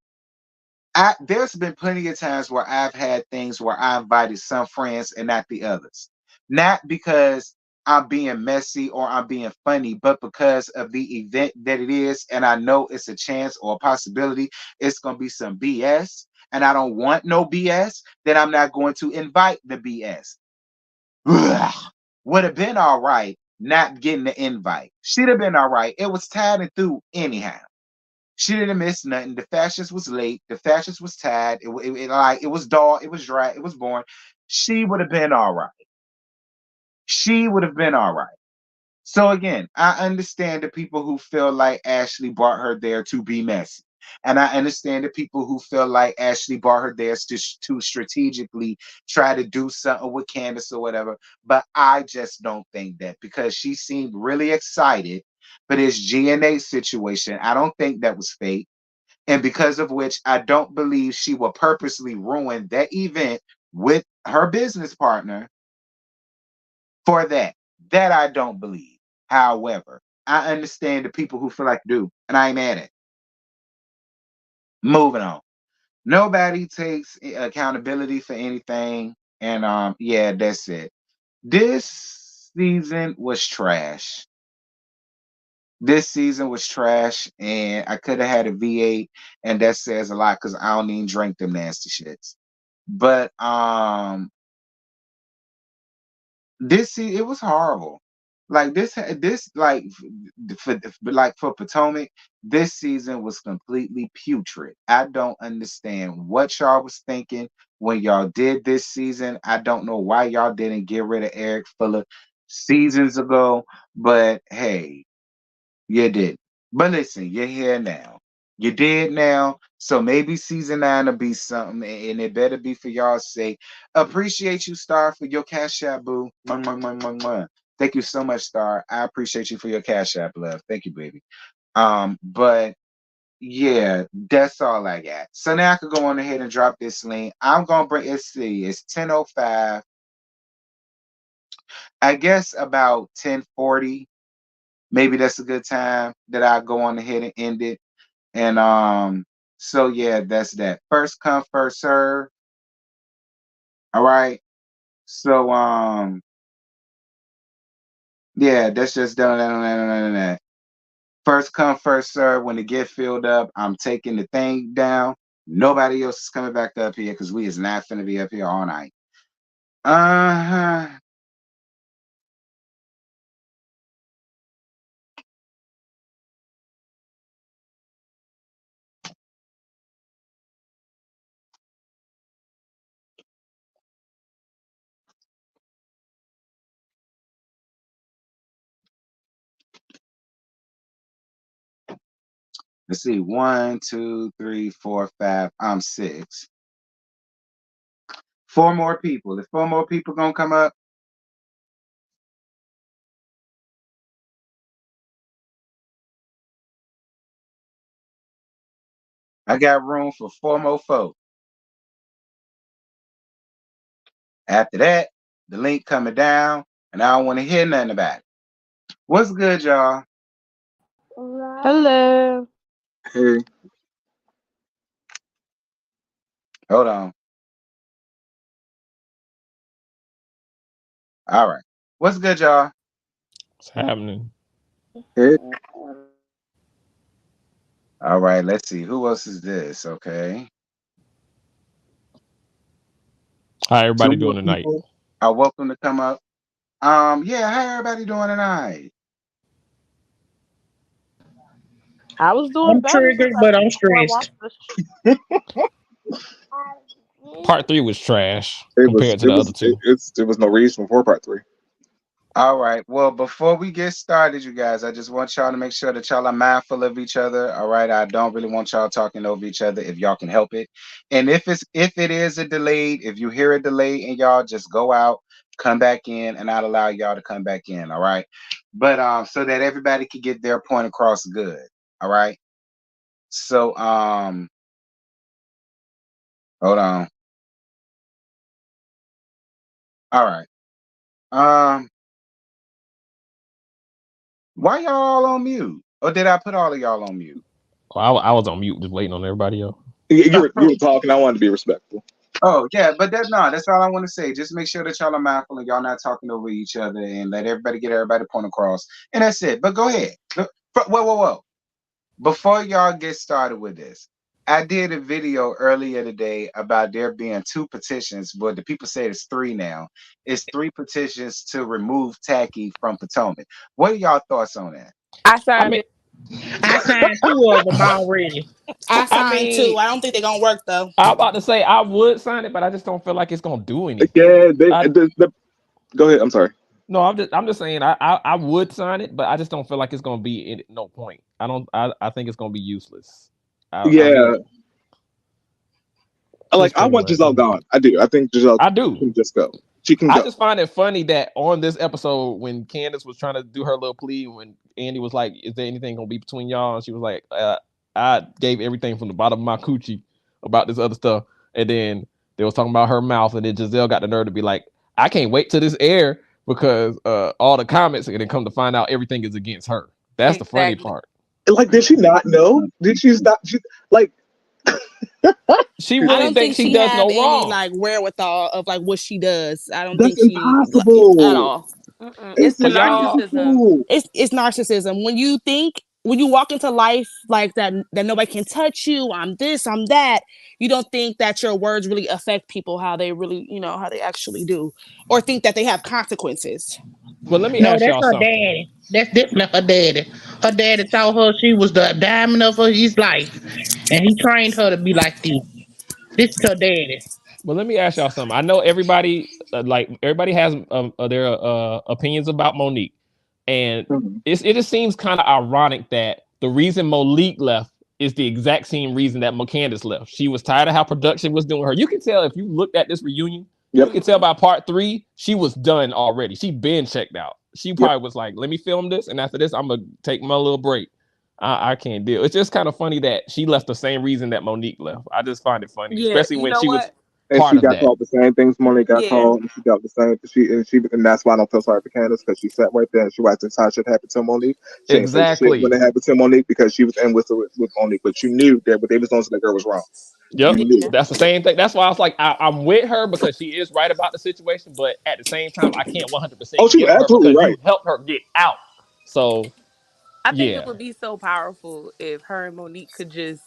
There's been plenty of times where I've had things where I invited some friends and not the others. Not because I'm being messy or I'm being funny, but because of the event that it is, and I know it's a chance or a possibility it's gonna be some BS, and I don't want no BS, then I'm not going to invite the BS. Would have been all right not getting the invite. Should have been all right. It was tied and through anyhow. She didn't miss nothing. The fascist was late. The fascist was tired. It was dull. It was dry. It was boring. She would have been all right. She would have been all right. So again, I understand the people who feel like Ashley brought her there to be messy. And I understand the people who feel like Ashley brought her there to strategically try to do something with Candace or whatever. But I just don't think that, because she seemed really excited for this GNA situation. I don't think that was fake. And because of which, I don't believe she will purposely ruin that event with her business partner for that. That I don't believe. However, I understand the people who feel like do, and I ain't mad at it. Moving on. Nobody takes accountability for anything. And yeah, that's it. This season was trash. This season was trash, and I could have had a V8, and that says a lot because I don't even drink them nasty shits. But it was horrible. Like this for Potomac, this season was completely putrid. I don't understand what y'all was thinking when y'all did this season. I don't know why y'all didn't get rid of Eric Fuller seasons ago, but hey, you did. But listen, you're here now. You did now. So maybe season 9 will be something, and it better be for y'all's sake. Appreciate you, Star, for your cash app, boo. Mwah, mwah, mwah, mwah, mwah. Thank you so much, Star. I appreciate you for your cash app, love. Thank you, baby. But yeah, that's all I got. So now I could go on ahead and drop this link. I'm gonna bring it's 10:05. I guess about 10:40. Maybe that's a good time that I go on ahead and end it. And so yeah, that's that. First come, first serve. All right. So yeah, that's just done that. First come, first serve. When it get filled up, I'm taking the thing down. Nobody else is coming back up here because we is not finna be up here all night. Uh-huh. Let's see. One, two, three, four, five. I'm six. Four more people. If four more people gonna come up, I got room for four more folks. After that, the link coming down, and I don't want to hear nothing about it. What's good, y'all? Hello. Hey. Hold on. All right. What's good, y'all? What's happening? Hey. All right. Let's see. Who else is this? Okay. How Two everybody more doing tonight? people are welcome to come up. Yeah, how everybody doing tonight? I was doing I'm better since triggered, but I'm before I stressed. watched the Part 3 was trash It was compared to it the other was it, two. it's there was no reason for part three. All right. Well, before we get started, you guys, I just want y'all to make sure that y'all are mindful of each other. All right. I don't really want y'all talking over each other if y'all can help it. And if it is a delayed, if you hear a delay and y'all just go out, come back in, and I'll allow y'all to come back in. All right. But so that everybody can get their point across good. All right. So hold on. All right. Um, why y'all all on mute? Or did I put all of y'all on mute? Well, I was on mute just waiting on everybody else. You were talking. I wanted to be respectful. Oh yeah, but that's all I want to say. Just make sure that y'all are mindful and y'all not talking over each other and let everybody get everybody point across. And that's it. But go ahead. Whoa. Before y'all get started with this, I did a video earlier today about there being two petitions, but the people say it's three now. It's three petitions to remove Tacky from Potomac. What are y'all thoughts on that? I I signed mean, it. I signed two of them already. I I signed too. mean, I don't think they're gonna work though. I'm about to say I would sign it, but I just don't feel like it's gonna do anything. Yeah, I go ahead. I'm sorry. no, I'm just saying I would sign it, but I just don't feel like it's gonna be no point. I think it's gonna be useless. I Yeah, really just I pretty want much. Giselle gone. I do. I think Giselle I do. can just go. She can I go. just find it funny that on this episode, when Candace was trying to do her little plea, when Andy was like, "Is there anything gonna be between y'all?" and she was like, "I gave everything from the bottom of my coochie about this other stuff," and then they was talking about her mouth, and then Giselle got the nerve to be like, "I can't wait till this air because all the comments, and then come to find out everything is against her." That's the funny Exactly. part. Like, did she not know? Did she not? She like. She I really don't think thinks she she does have no any wrong, like wherewithal of like what she does. I don't think That's she at impossible. all. It's It's the but y'all. narcissism. impossible. It's narcissism. When you walk into life like that nobody can touch you. I'm this, I'm that. You don't think that your words really affect people how they really, how they actually do, or think that they have consequences. Well, let me No, ask that's y'all her something. daddy. That's definitely her daddy. Her daddy told her she was the diamond of his life, and he trained her to be like this. This is her daddy. Well, let me ask y'all something. I know everybody, everybody has their opinions about Monique, and Mhm. it just seems kind of ironic that the reason Monique left is the exact same reason that McCandis left. She was tired of how production was doing her. You can tell if you looked at this reunion, you Yep. can tell by part 3 she was done already. She been checked out. She Yep. probably was like, "Let me film this, and after this, I'm gonna take my little break." I can't deal. It's just kind of funny that she left the same reason that Monique left. I just find it funny, Yeah, especially you when know she was what? And part she of got that. called the same things Monet got Yeah. called, and she got the same. And that's why I don't feel sorry for Candace because she sat right there and she watched this how shit happen to Monique. She ain't say shit when Exactly. it happened to Monique because she was in with Monique, but you knew that what they was doing to the girl was wrong. Yep. You knew. Yeah. That's the same thing. That's why I was like, I'm with her because she is right about the situation, but at the same time, I can't Oh, 100% she was get on her absolutely because right. you helped her get out. So I think it yeah, would be so powerful if her and Monique could just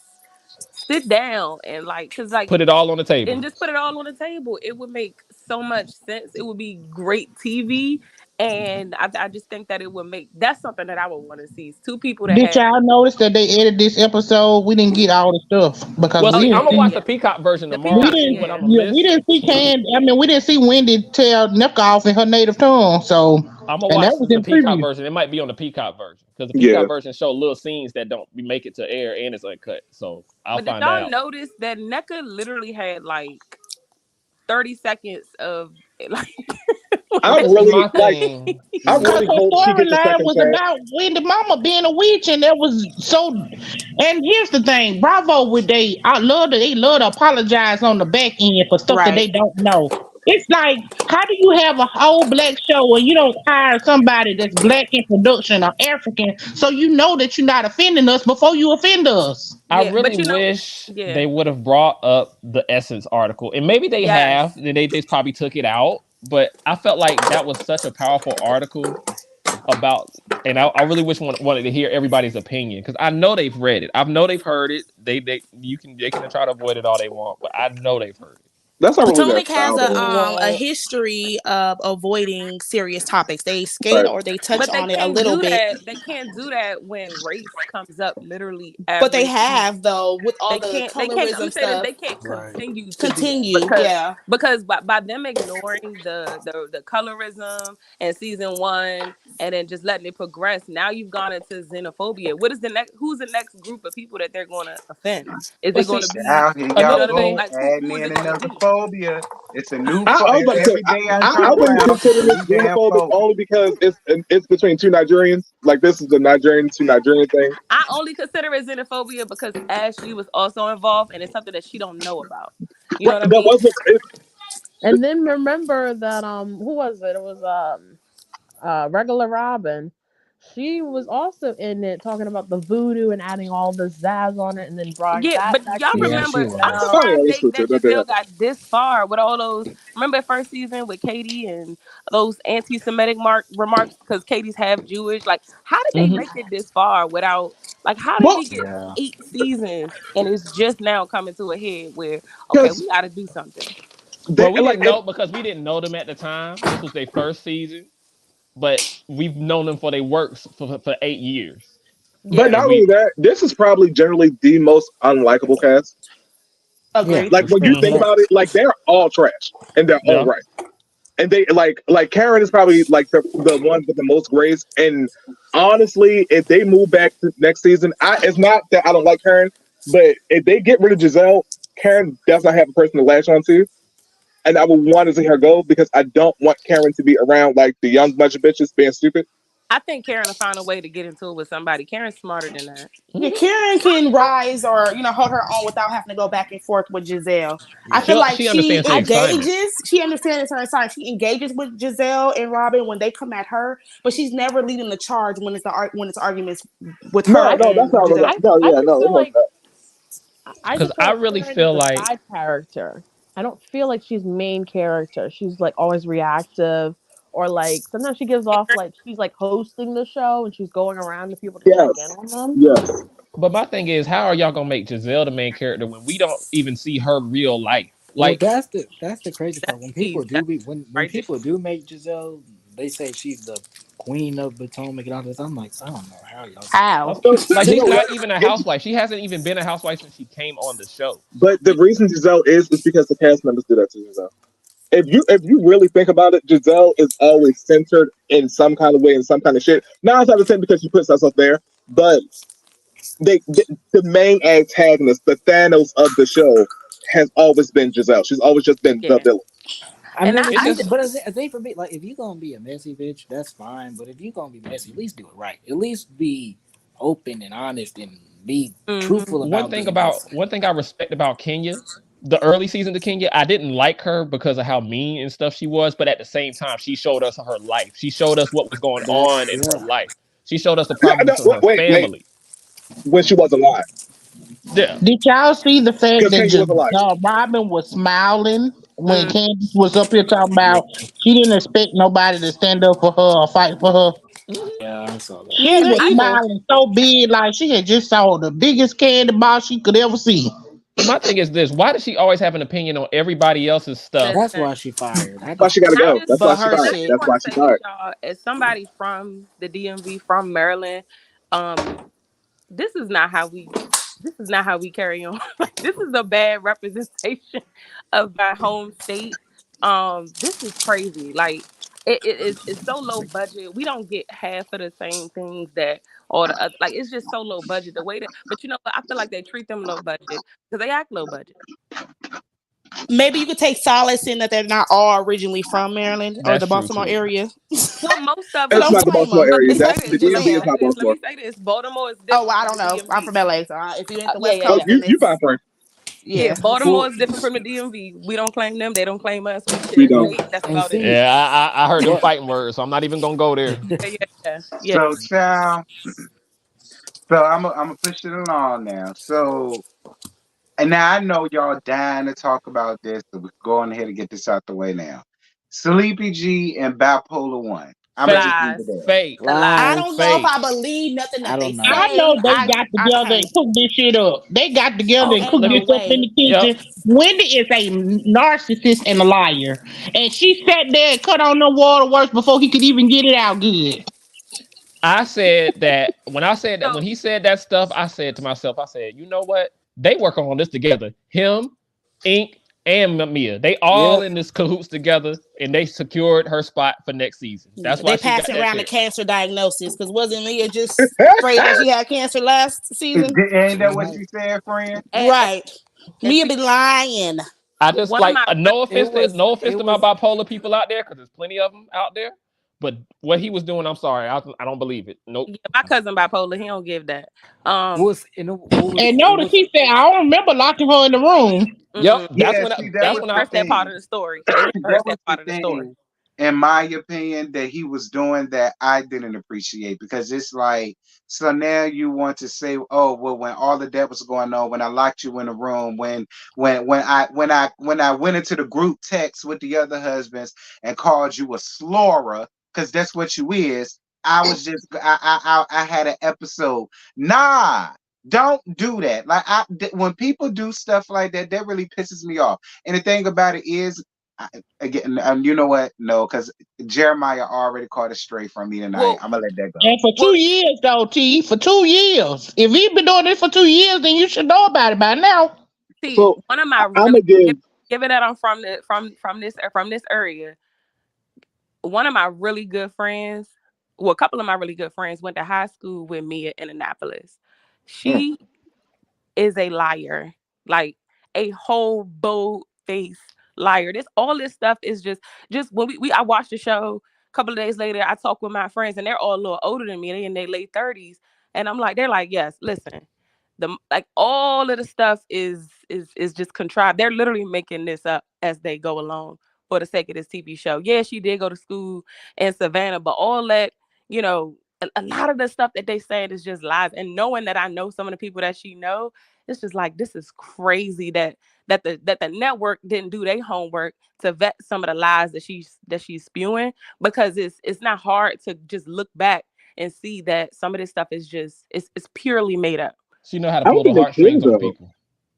sit down and cause put it all on the table. and just put it all on the table. It would make so much sense. It would be great TV. And I just think that it would make that's something that I would want to see. Is two people that Did have y'all notice that they edited this episode? We didn't get all the stuff because Well, oh we see, yeah, I'm didn't gonna yeah, see. watch the yeah. Peacock version The tomorrow We to peacock, see didn't. what I'm yeah. gonna Yeah, we miss. didn't see Can. I mean, we didn't see Wendy tell Nefka off in her native tongue. So, I'm gonna and that watch was the in Peacock preview. version. It might be on the Peacock version because the Yeah. Peacock version show little scenes that don't make it to air and it's uncut. So I'll But did find y'all out. notice that NECA literally had 30 seconds of like I Well, this is really my like. thing. I Because really her hope she gets a storyline second was chance. about Wendy Mama being a witch, and that was so. And here's the thing, Bravo with they love to apologize on the back end for stuff that right. they don't know. It's like, how do you have a whole black show and you don't hire somebody that's black in production or African, so you know that you're not offending us before you offend us? I Yeah, really but wish yeah, they would have brought up the Essence article, and maybe they have. yes. They probably took it out, but I felt like that was such a powerful article about, and I really wish wanted to hear everybody's opinion because I know they've read it. I know they've heard it. They can try to avoid it all they want, but I know they've heard it. That's not really their Potomac has style though. a history of avoiding serious topics. They skate Right. or they touch But they on it a can't little do bit. that. They can't do that when race comes up literally But they every season. have though with all They the can't. They can't. I'm colorism saying that stuff. they can't Right. continue to do that Continue, yeah. because by them ignoring the colorism in season one and then just letting it progress, now you've gone into xenophobia. What is the next? Who's the next group of people that they're going to offend? Is But it going see, to be? Child, here You know y'all another what I mean? thing. go, Like adding who is in it going to another be? phobia. It's a new I was about to say, every day I I turn wouldn't around, it's consider a this new damn xenophobic phobia. only because it's between two Nigerians. Like this is the Nigerian to Nigerian thing. I only consider it xenophobia because Ashley was also involved, and it's something that she don't know about. You know Right, what I but mean? wasn't it, And then remember that who was it? It was regular Robin. She was also in it talking about the voodoo and adding all the zazz on it and then brought Yeah, that but back y'all to Yeah, she remember? I'm was. oh yeah, surprised that's true too. that That did Giselle happen. got this far with all those. Remember first season with Katie and those anti-Semitic remarks because Katie's half Jewish. Like, how did they Mhm. make it this far without? Like, how did Well, we get Yeah. 8 seasons and it's just now coming to a head where okay, because we got to do something. they Well, we like didn't know because we didn't know them at the time. This was their first season, but we've known them for their works for 8 years, but Yeah, and not only we. that, this is probably generally the most unlikable cast. Yeah, Agreed. Like for when sure. you For think Mhm. that. about it, like they're all trash in their own Yeah. right. And they like Karen is probably like the one with the most grace. And honestly, if they move back to next season, it's not that I don't like Karen, but if they get rid of Giselle, Karen does not have a person to latch on to. And I would want to see her go because I don't want Karen to be around like the young bunch of bitches being stupid. I think Karen will find a way to get into it with somebody. Karen's smarter than that. Yeah, Mhm. Karen can rise or hold her own without having to go back and forth with Giselle. I Yeah. feel like She she understands her assignment. engages. She understands her side. She engages with Giselle and Robin when they come at her, but she's never leading the charge when it's arguments with her No, I no, that's and not what. Giselle. No, I yeah, just no, it feel was like that. I Because just feel I like really Karen is feel a like side character. I don't feel like she's main character. She's like always reactive or like sometimes she gives off like she's like hosting the show and she's going around to people to check in Yes, on them. yes. But my thing is, how are y'all gonna make Giselle the main character when we don't even see her real life? Well, Like, that's the crazy That's part. When peace. people do That's be when right there. people do make Giselle, they say she's the queen of Potomac and all this. I'm like, I don't know how y'all do that. How? So like you she's know not what? even a It's housewife. She hasn't even been a housewife since she came on the show. but the reason Giselle is because the cast members do that to Giselle. If you really think about it, Giselle is always centered in some kind of way in some kind of shit. Now it's not the same because she puts herself there, but the main antagonist, the Thanos of the show, has always been Giselle. She's always just been the Yeah, villain. I've and never It's I seen, just but I think for me, like if you gonna be a messy bitch, that's fine. But if you gonna be messy, at least do it right. At least be open and honest and be mm-hmm. truthful about being messy. one thing I respect about Kenya. The early seasons of Kenya, I didn't like her because of how mean and stuff she was, but at the same time, she showed us her life. She showed us what was going That on in her yeah, life. She showed us the No, problems no, with her wait. family. When she was alive, Yeah. Did y'all see the fact because that Kenya was alive. Robin was smiling when Mm. Candace was up here talking yeah, about she didn't expect nobody to stand up for her or fight for her? Mhm. yeah. I saw that. She Me either was I either. smiling so big, like she had just saw the biggest candy bar she could ever see. But my thing is this: why does she always have an opinion on everybody else's stuff? That's listen. why she fired. I That's why just she got to I go. just That's why But she her I fired. just shit. That's want why to she say this, fired. y'all. As somebody from the DMV, from Maryland, um, this is not how we. This is not how we carry on. Like this is a bad representation of my home state. This is crazy. Like it's so low budget. We don't get half of the same things that all the other. Like it's just so low budget. The way that, but you know what? I feel like they treat them low budget because they act low budget. Maybe you could take solace in that they're not all originally from Maryland or That's the true Baltimore too. area. Well, most of So It's them. don't not the blame Baltimore them. But let area. me say That's this. the Just Let me DMV is say saying. not this. Let Baltimore. me say this. Baltimore is Oh, different I from don't the know. I'm DMV. from LA, so if you ain't the Yeah, West yeah, Oh, Coast, yeah. then you fine it's for it. Yeah, yeah. Baltimore for is different from the DMV. We don't claim them. They don't claim us. We We share don't. and state. That's and about it. see Yeah, I heard them what fighting words, so I'm not even gonna go there. Yeah, yeah, yeah. So, Yes. child, so I'm gonna push it along now. So, and now I know y'all dying to talk about this, so we're going ahead and get this out the way now. Sleepy G and Bipolar One. I'm gonna Fake, just leave Lies. it there. fake, The I lies. don't Lies. know if fake. I believe nothing I that they don't know. I say. know they got I together kind and of cooked this shit up. They got together Oh, and ain't cooked let this no me. up in way. the Yep. kitchen. Wendy is a narcissist and a liar. And she sat there and cut on the waterworks before he could even get it out good. I said that when I said that when So he said that stuff, I said to myself, I said, you know what? They work on this together. Him, Ink, and Mia. They all Yep. in this cahoots together, and they secured her spot for next season. Yeah, That's why they she got passing that around the shit. cancer diagnosis because wasn't Leah just afraid that she had cancer last season? Ain't that what Mhm. she said, friend? and, Right. and Mia see, been lying. I just one of like my no It offense to was. no offense It to my was. bipolar people out there because there's plenty of them out there. But what he was doing, I'm sorry, I don't believe it. Nope. yeah, my cousin bipolar. He don't give that. Was. And what was. And It notice was. he said, I don't remember locking her in the room. Yep. Mm-mm. That's Yeah, when see, They that didn't was the rehearse that part thing. of the story. They didn't rehearse That was that the part of the story. thing, in my opinion, that he was doing that I didn't appreciate because it's like, so now you want to say, oh, well, when all of that was going on, when I locked you in the room, when I went into the group text with the other husbands and called you a slorer, because that's what you is. I was just I had an episode. Nah, don't do that. Like when people do stuff like that, that really pisses me off. And the thing about it is, again, you know what? No, because Jeremiah already caught a stray from me tonight. Well, I'm gonna let that go. And for well, 2 years, though, T, for 2 years. If he been doing this for 2 years, then you should know about it by now. see, So one of my I'm really gonna give. given that I'm from this area. One of my really good friends, well, a couple of my really good friends went to high school with me in Annapolis. Mm, She is a liar, like a whole bold face liar. All this stuff is just when we I watched the show. A couple of days later, I talked with my friends, and they're all a little older than me. They in their late 30s, and they're like, yes, listen, all of the stuff is just contrived. They're literally making this up as they go along for the sake of this TV show. Yeah, she did go to school in Savannah, but all that, a lot of the stuff that they said is just lies. And knowing that I know some of the people that she know, it's just like this is crazy that the network didn't do their homework to vet some of the lies that she's spewing, because it's not hard to just look back and see that some of this stuff is just it's purely made up. She know how to I don't pull the think they care heartstrings on though. people.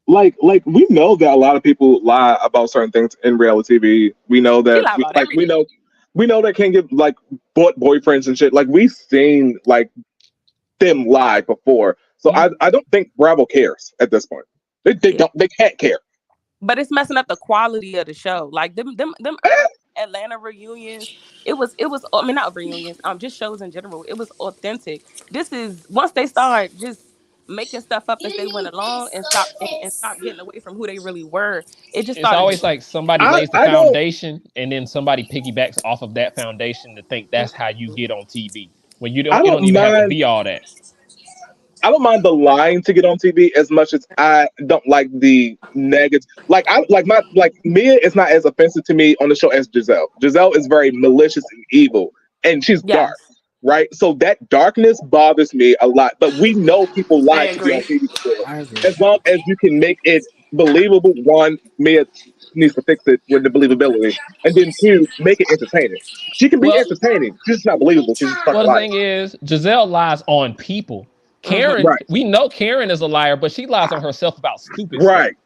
Like we know that a lot of people lie about certain things in reality TV. We know She that lie about we everything. know they can't get like boyfriends and shit. Like we've seen like them lie before. So You I don't think Bravo cares at this point. Yeah. They can't care. But it's messing up the quality of the show. Like them early Atlanta reunions, it was I mean not reunions, just shows in general. It was authentic. This is once they start just making stuff up as they went along and stop getting away from who they really were. It just it's started to always like somebody lays the I don't foundation and then somebody piggybacks off of that foundation to think that's how you get on TV. When you I don't it don't don't even have to mind be all that. I don't mind the lying to get on TV as much as I don't like the negative. Like I like my like Mia is not as offensive to me on the show as Giselle. Giselle is very malicious and evil, and she's dark, yes. right? So that darkness bothers me a lot. But we know people I lied to be on agree. TV before. I agree. As long as you can make it believable, one, Mia needs to fix it with the believability, and then two, make it entertaining. She can be Well, entertaining. She's just not believable. She's just fucking well, the lying. thing is, Giselle lies on people. Hmm. Karen, Right, we know Karen is a liar, but she lies on herself about stupid stuff, right.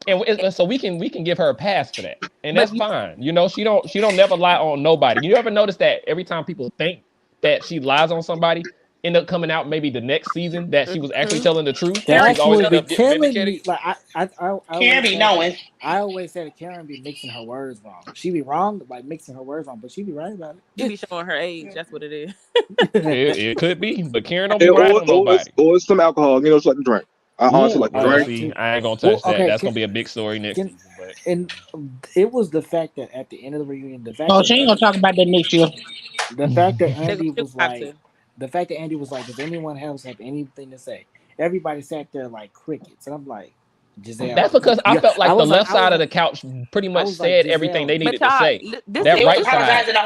and so we can give her a pass for that, and But that's fine. She don't never lie on nobody. You ever notice that every time people think that she lies on somebody, end up coming out maybe the next season that she was actually hmm telling the truth, and Karen she's That's always what end be up getting killing vindicated. me. Like I Can't always be said, knowing. that Karen be mixing her words wrong. She be wrong, like mixing her words wrong, but she be right about she be showing her age. That's what it is. it. It could be, but Karen don't be lying Or, on nobody. it's some alcohol. You know, it's like to drink. I honestly Ooh, like to I well, drink. like see, to. I ain't gonna Well, touch that. okay, That's gonna be a big story next can season. But and it was the fact that at the end of the reunion, Oh, she ain't gonna talk about that next year. The fact that They Andy gonna was have like, to. does anyone else have anything to say? Everybody sat there like crickets, and I'm like, Giselle. That's because I Yeah, felt like the left I was side of like, the couch pretty I much was like said everything Giselle. they But needed to y'all, say. this That They was right side, apologizing the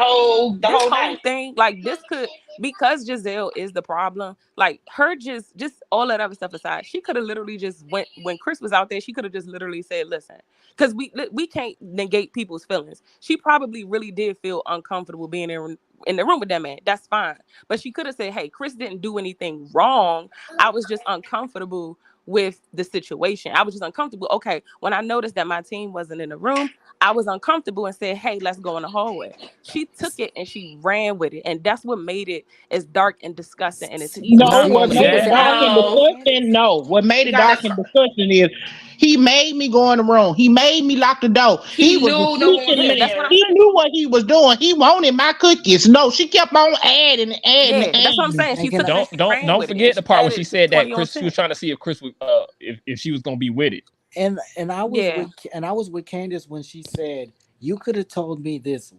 this whole whole night. thing, like this could, because Giselle is the problem. Like her, just all that other stuff aside, she could have literally just went when Chris was out there. She could have just literally said, "Listen," because we can't negate people's feelings. She probably really did feel uncomfortable being in the room with that man. That's fine, but she could have said, "Hey, Chris didn't do anything wrong. I was just uncomfortable with the situation. I was just uncomfortable. Okay, when I noticed that my team wasn't in the room, I was uncomfortable and said, hey, let's go in the hallway." She took it and she ran with it. And that's what made it as dark and disgusting and as evil No, not as what only it made is it that, dark now. and No, disgusting? No, what made you it got dark to. and disgusting is he made me go in the room. He made me lock the door. He He was knew no one was sneaking Yeah, coming me. that's what in. I'm He saying. knew what he was doing. He wanted my cookies. No, she kept on adding and adding and Yeah, that's what I'm adding. saying. And She can took it I, and don't she don't ran don't with it and forget the she part where added she said that 20 on Chris, she 10. was trying to see if Chris would if she was gonna be with it. and Yeah. I was with Candace when she said you could have told me this a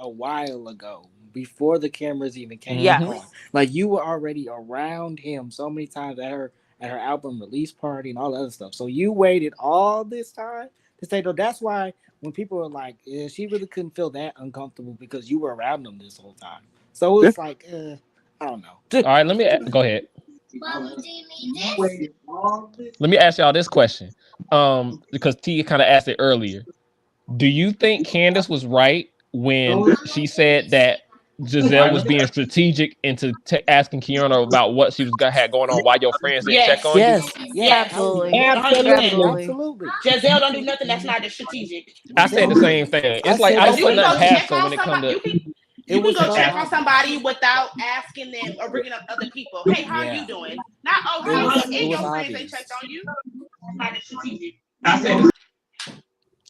while ago before the cameras even came Mm-hmm. on. Yes. Like you were already around him so many times at her album release party and all that other stuff. So you waited all this time to say, no, that's why when people were like, yeah, she really couldn't feel that uncomfortable because you were around them this whole time. So Yeah. it's like, I don't know. All right, go ahead. Let me ask y'all this question. Because Tia kind of asked it earlier. Do you think Candace was right when she said that Giselle was being strategic into asking Kiana about what she was had going on while your friends didn't check Yes, on you? Yes, Absolutely. yes, 100%. Absolutely. Absolutely. absolutely. Giselle don't do nothing that's not strategic. I said the Exactly. same thing. I It's like said I the Because don't you put can same nothing go thing. past check her on when it somebody. comes to It You can was go so check on obvious. somebody without asking them or bringing up other people. Hey, how are you Yeah, doing? Not, oh, how you doing? it And was your friends ain't checked obvious. on you. Not strategic.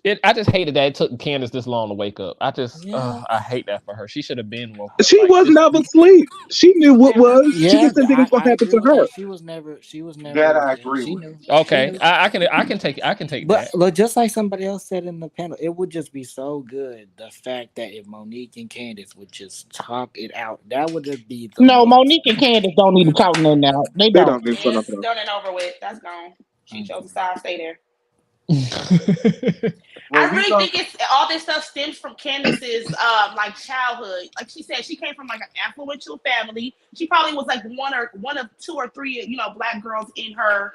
it. I just hated that it took Candace this long to wake up. Yeah, I hate that for her. She should have been woke up. She Like was this. never asleep. She knew what was. She yeah. just didn't think it was gonna I happen agree to with her. that. She was That never. I agree She with. knew. She Okay, knew. I can take But that. look, just like somebody else said in the panel, it would just be so good the fact that if Monique and Candace would just talk it out, that would just be the No, most. Monique and Candace don't need to talk nothing now. They They don't. don't need to It's nothing else. done and over with. That's gone. She chose to side stay there. Well, I we really go. think it's all this stuff stems from Candace's like childhood. Like she said, she came from like an influential family. She probably was like one of two or three, black girls in her,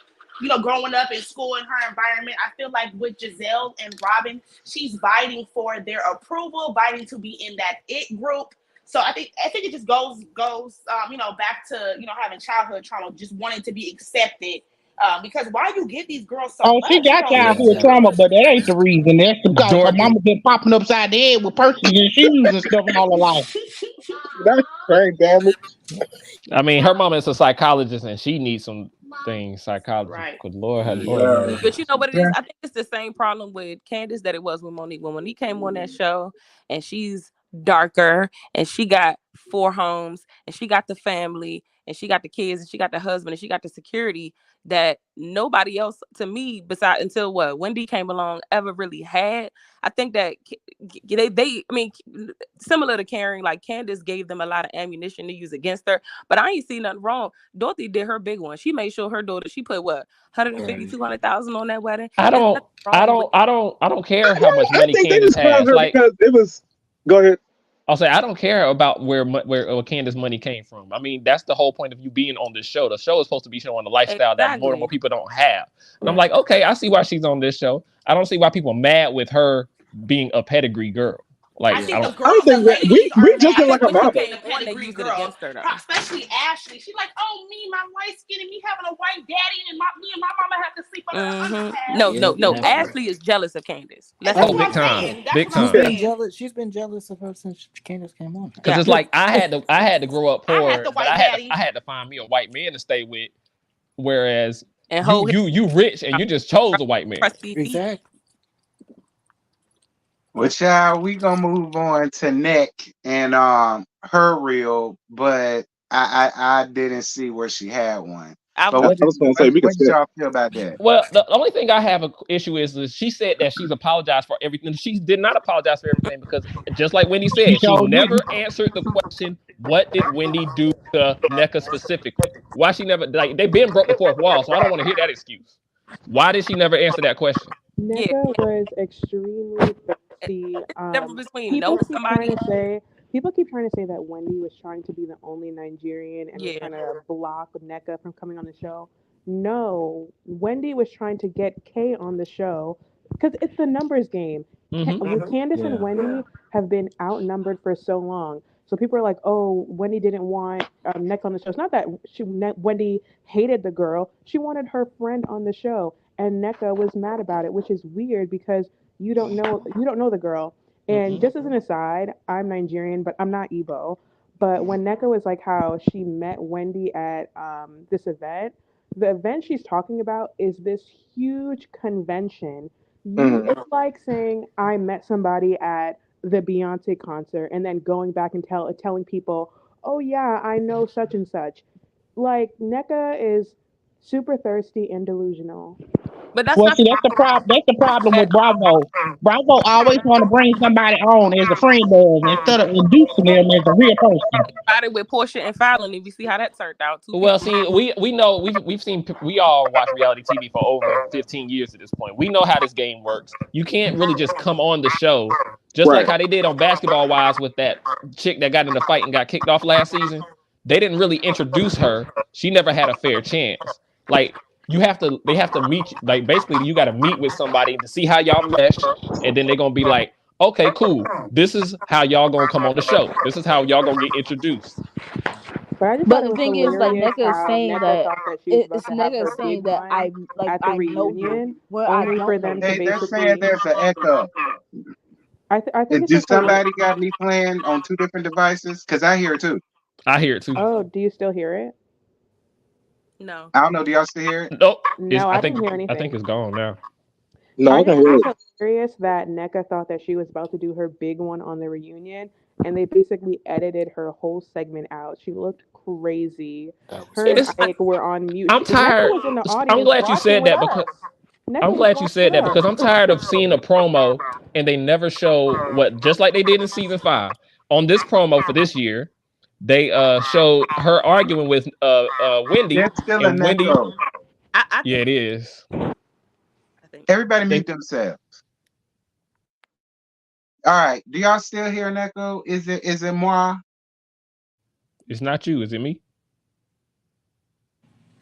growing up in school in her environment. I feel like with Giselle and Robin, she's fighting for their approval, fighting to be in that it group. So I think it just goes back to having childhood trauma, just wanting to be accepted. Because why you give these girls so Oh, she much? got childhood Yeah. trauma, but that ain't the reason. That's because her Dorothy. mama been popping upside the head with purses and shoes and stuff all her life. That's crazy, damn it. I mean, her mom is a psychologist, and she needs some things psychology. Right. Cause Lord have Well, mercy. But you know what it is? yeah. I think it's the same problem with Candace that it was with Monique. When Monique came on that show and she's darker and she got four homes and she got the family and she got the kids and she got the husband and she got the security that nobody else to me besides until what Wendy came along ever really had. I think that they I mean similar to Karen, like Candace gave them a lot of ammunition to use against her, but I ain't see nothing wrong. Dorothy did her big one. She made sure her daughter, she put what 150, 200,000 on that wedding. I There's don't, nothing wrong with I don't care how No, much I money think they Candace described has. her Like because it was. Go ahead. I'll say, I don't care about where Candace money came from. I mean, that's the whole point of you being on this show. The show is supposed to be showing the lifestyle that more and more exactly. people don't have. And I'm Yeah. like, okay, I see why she's on this show. I don't see why people are mad with her being a pedigree girl. I Like I think Yeah. the don't. I don't girls, the think that ladies we are just mad didn't I like think her because when she she mama. became came a in, they pedigree used it girl. against her though. Especially Ashley. She's like, oh, my light skin and me having a white daddy and me and my mama have to sleep under the underpass. No, Yeah, no, no. that's true. Ashley is jealous of Candace. And Let's that's Oh, be what big I'm real. time, saying. That's big what I'm She's time. been saying. jealous. She's been jealous of her since Candace came on. Because Yeah. it's Absolutely. like I had to grow up I had poor, the but white daddy. I had to find me a white man to stay with. Whereas And you hold his you you rich and you just chose a white man. crusty feet. Exactly. Well, child, we gonna move on to Nick and her reel, but I didn't see where she had one. I But was I what did was gonna say we can what did skip. y'all feel about that? Well, the only thing I have an issue is she said that she's apologized for everything. She did not apologize for everything because, just like Wendy She said, she sure never didn't. answered the question, "What did Wendy do to NECA specifically?" Why she never like they've been broke the fourth wall, so I don't want to hear that excuse. Why did she never answer that question? Yeah, NECA was extremely it's thirsty. difference between People knowing keep trying somebody. to say people keep trying to say that Wendy was trying to be the only Nigerian and was Yeah, trying to block NECA from coming on the show. No, Wendy was trying to get Kay on the show because it's the numbers game. Mm-hmm. Candace and Yeah. Wendy have been outnumbered for so long. So people are like, "Oh, Wendy didn't want NECA on the show." It's not that Wendy hated the girl; she wanted her friend on the show, and NECA was mad about it, which is weird because you don't know the girl. And Mm-hmm. just as an aside, I'm Nigerian, but I'm not Igbo. But when NECA was like how she met Wendy at this event, the event she's talking about is this huge convention. It's like saying I met somebody at the Beyonce concert and then going back and telling people, "Oh yeah, I know such and such." Like NECA is super thirsty and delusional. but that's Well, not see, that's the problem. That's the problem that with Bravo. Bravo always want to bring somebody on as a friend does instead of inducing them as a real person. started with Portia and Fallon. And we see how that turned out. Two Well, people. see, we know we've seen we all watch reality TV for over 15 years at this point. We know how this game works. You can't really just come on the show just like Right. how they did on Basketball Wives with that chick that got in the fight and got kicked off last season. They didn't really introduce her. She never had a fair chance. Like they have to meet. Like basically, you got to meet with somebody to see how y'all mesh, and then they're gonna be like, okay, cool. This is how y'all gonna come on the show. This is how y'all gonna get introduced. But I just thought But it the was thing is, like hilarious NECA is how saying NECA that thought that she was about it's to have NECA her is big saying that one at the I know you. reunion, Well, I only don't for know them to you. Hey, they're saying basically. there's an echo. I think it's Do just hilarious. somebody got me playing on two different devices? Because I hear it too. I hear it too. Oh, do you still hear it? No. I don't know. Do y'all still hear it? Nope. Is No, I I think didn't hear I think anything. it's gone now. No, I I can just hear think it. it's hilarious that NECA thought that she was about to do her big one on the reunion, and they basically edited her whole segment out. She looked crazy. That was Her and It's crazy. Ike were on mute. I'm NECA tired. was in the I'm audience glad you watching said with that because us. NECA I'm was glad you watching said with that because us. I'm tired of seeing a promo and they never show what just like they did in season 5. On this promo for this year, they showed her arguing with Wendy There's still and an Wendy. echo. I Yeah, think. it is. I think. Everybody They mute themselves. All right. Do y'all still hear an echo? Is it moi? it's not you, is it me?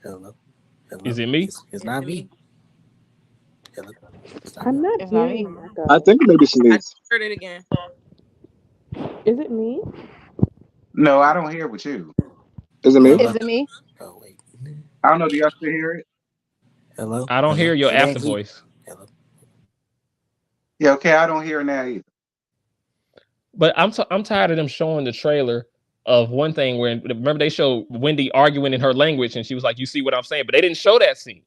Hello. Is Hello. it me? It's not me. Hello. It's not I'm me. not It's not me. hearing I NECA. think maybe I Shanice. heard it again. Is it me? No, I don't hear with you. Is it me? Is Hello. it me? Oh wait. I don't know. Do y'all still hear it? Hello. I don't Hello. hear your It after ain't me. voice. Hello. Yeah, okay. I don't hear it now either. But I'm tired of them showing the trailer of one thing where remember they showed Wendy arguing in her language and she was like, "You see what I'm saying?" But they didn't show that scene.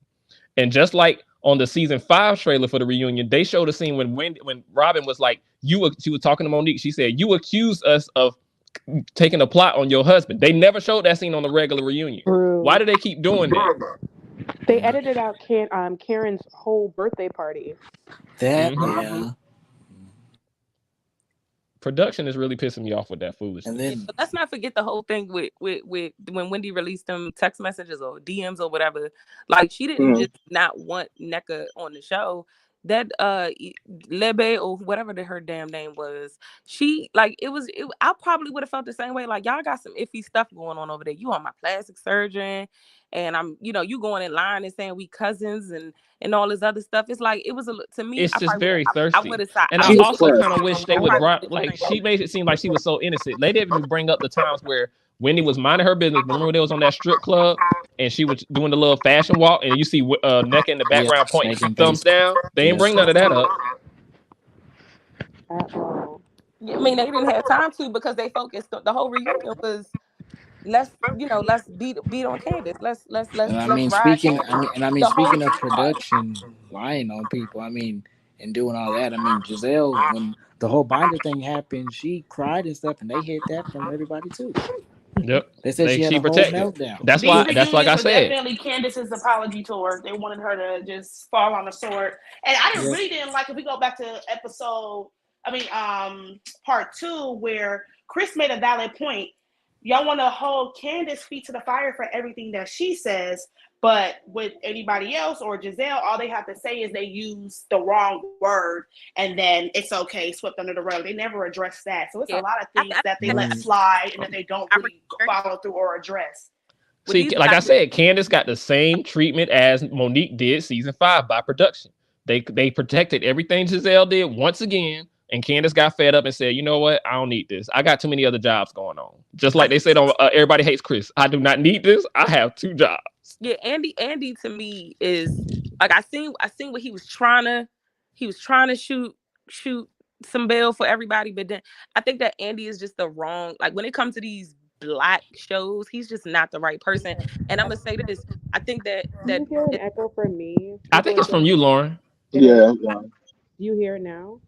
And just like on the season 5 trailer for the reunion, they showed a scene when Robin was like, she was talking to Monique. She said, "You accused us of taking a plot on your husband." They never showed that scene on the regular reunion. Why True. do they keep doing that? They Mm. edited out Karen's whole birthday party. That Hmm. yeah. Production is really pissing me off with that And foolishness. Yeah, then but let's not forget the whole thing with when Wendy released them text messages or DMs or whatever. Like she didn't Mhm. just not want NECA on the show. That Lebe or whatever her damn name was, she like I probably would have felt the same way. Like y'all got some iffy stuff going on over there. You are my plastic surgeon, and I'm you going in line and saying we cousins and all this other stuff. It's like it was to me. It's just very I thirsty. would have And I I would Jesus have also Christ. kind of wish they I would probably brought would like have she made it seem like she was so innocent. They didn't even bring up the times where Wendy was minding her business. Remember when they was on that strip club and she was doing the little fashion walk and you see NECA in the yep, background pointing making thumbs face. down. They ain't Yep. bring none of that up. At all. Yeah, I mean, they didn't have time to because they focused. The whole reunion was let's beat on Candace. And I Let's mean ride speaking Candace. The whole speaking of production, lying on people, and doing all that. I mean Giselle, when the whole binder thing happened, she cried and stuff, and they hid that from everybody too. Yep. They said she had She a whole protected. meltdown. That's These why. That's like I reunions were said. definitely Candace's apology tour. They wanted her to just fall on the sword. And I Yep. really didn't like if we go back to part 2 where Chris made a valid point. Y'all want to hold Candace feet to the fire for everything that she says, But with anybody else or Giselle, all they have to say is they use the wrong word and then it's okay, swept under the rug. They never address that. So it's a Yeah, lot of things that they let Right. slide and that they don't I really follow through or address. with See, these like I black said, Candace got the same treatment as Monique did season 5 by production. They protected everything Giselle did once again, and Candace got fed up and said, "You know what? I don't need this. I got too many other jobs going on." Just like they said on Everybody Hates Chris. I do not need this. I have 2 jobs. Yeah, Andy to me is like I seen what he was trying to shoot some bail for everybody, but then I think that Andy is just the wrong, like when it comes to these black shows, he's just not the right person. And I'm gonna say this, I think that Do you hear an it, echo from me? I People think are it's from you, saying Lauren. it is. Yeah. Do you hear it now?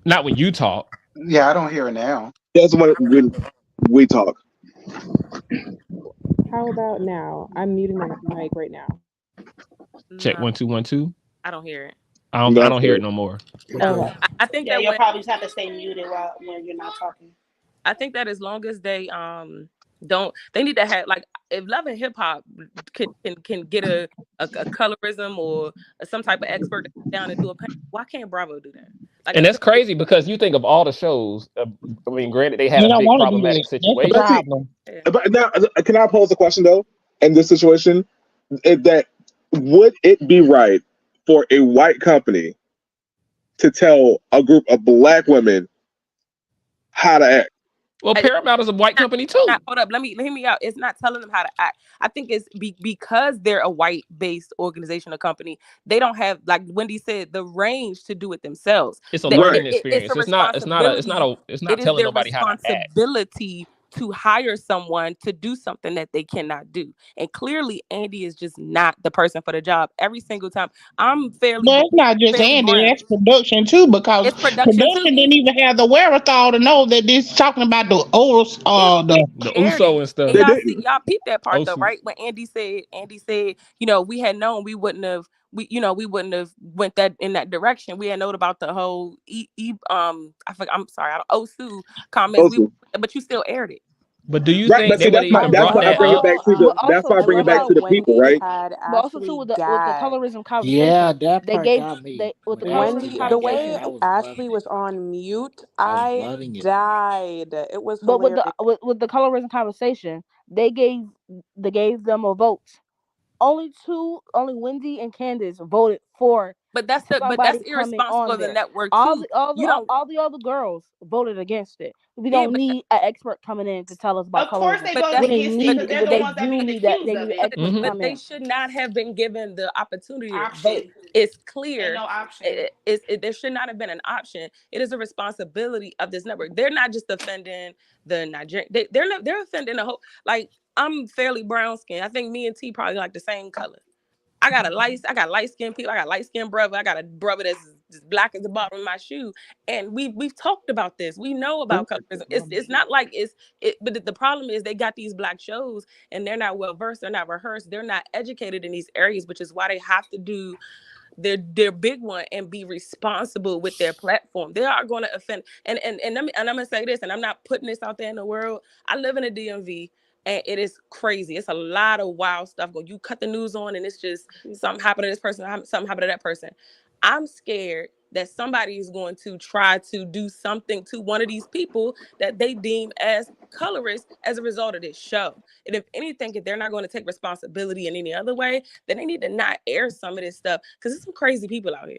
Not when you talk. Yeah, I don't hear it now. That's when we talk. How about now? I'm muting my mic right now. Check no, 1 2 1 2. I don't hear it. I That's don't hear it it. no more. No, Okay. I think Yeah, that you'll probably just have to stay muted when you're not talking. I think that as long as they don't, they need to have, like, if Love and Hip Hop can get a colorism or some type of expert to sit down and do a panel, why can't Bravo do that? Like And it's that's crazy because you think of all the shows. I mean, granted, they had They a don't big want to do problematic that. That's the But situation. see, problem. yeah. but now, can I pose a question though? In this situation, that would it be right for a white company to tell a group of black women how to act? Well, Paramount is a white company too. Hold up, let me hear me out. It's not telling them how to act. I think it's because they're a white based organization or company. They don't have, like Wendy said, the range to do it themselves. It's a That Right. learning it's experience. a It's not. It's not a. It's not responsibility. a. It's It not is telling their nobody how to act. responsibility to hire someone to do something that they cannot do. And clearly, Andy is just not the person for the job. Every single time, I'm But it's not just fairly Andy, brown. that's production too, because It's production too. production didn't even have the wherewithal to know that this talking about the old It the The aired it. USO and And stuff. They y'all see, didn't. y'all peeped that part though, Osu. right? When Andy said, we had known we wouldn't have went that in that direction. We had known about the whole I forgot, I'm sorry, I don't Osu comments. Also, But you still aired it. But do you right. think But they see, would have even that's brought why I that bring it up? back Well, to the. I, That's why I I bring it love back how to the people, Wendy right? had But also too Ashley with the gag. colorism Yeah, conversation, that they part gave got me. with the When Wendy, colorism Ashley the got gagged, way conversation. I was Ashley loving it. was on mute, I was I loving it. died. It was But with hilarious. with the colorism conversation, they gave them a vote. Only Wendy and Candace voted for But that's somebody coming irresponsible on of the there. network All too. the all the You all, don't all the other girls voted against it. We yeah, don't need an expert coming in to tell us about Of course, colorism. they but voted that's against it but because they're but the they ones that being accused but of need an but, expert to Hmm. but come they in. should not have been given the opportunity to vote. Option. It's Ain't clear. no option. There should not have been an option. It is a responsibility of this network. They're not just offending the Nigerian. They're offending the whole. Like, I'm fairly brown skinned. I think me and T probably like the same color. I got light skinned people. I got light skinned brother. I got a brother that's as black as the bottom of my shoe. And we've talked about this. We know about colorism. It's not like but the problem is they got these black shows and they're not well versed. They're not rehearsed. They're not educated in these areas, which is why they have to do their big one and be responsible with their platform. They are going to offend. And I'm gonna say this, and I'm not putting this out there in the world. I live in a DMV. And it is crazy. It's a lot of wild stuff going. You cut the news on, and it's just something happened to this person, something happened to that person. I'm scared that somebody is going to try to do something to one of these people that they deem as colorist as a result of this show. And if anything, if they're not going to take responsibility in any other way, then they need to not air some of this stuff because there's some crazy people out here.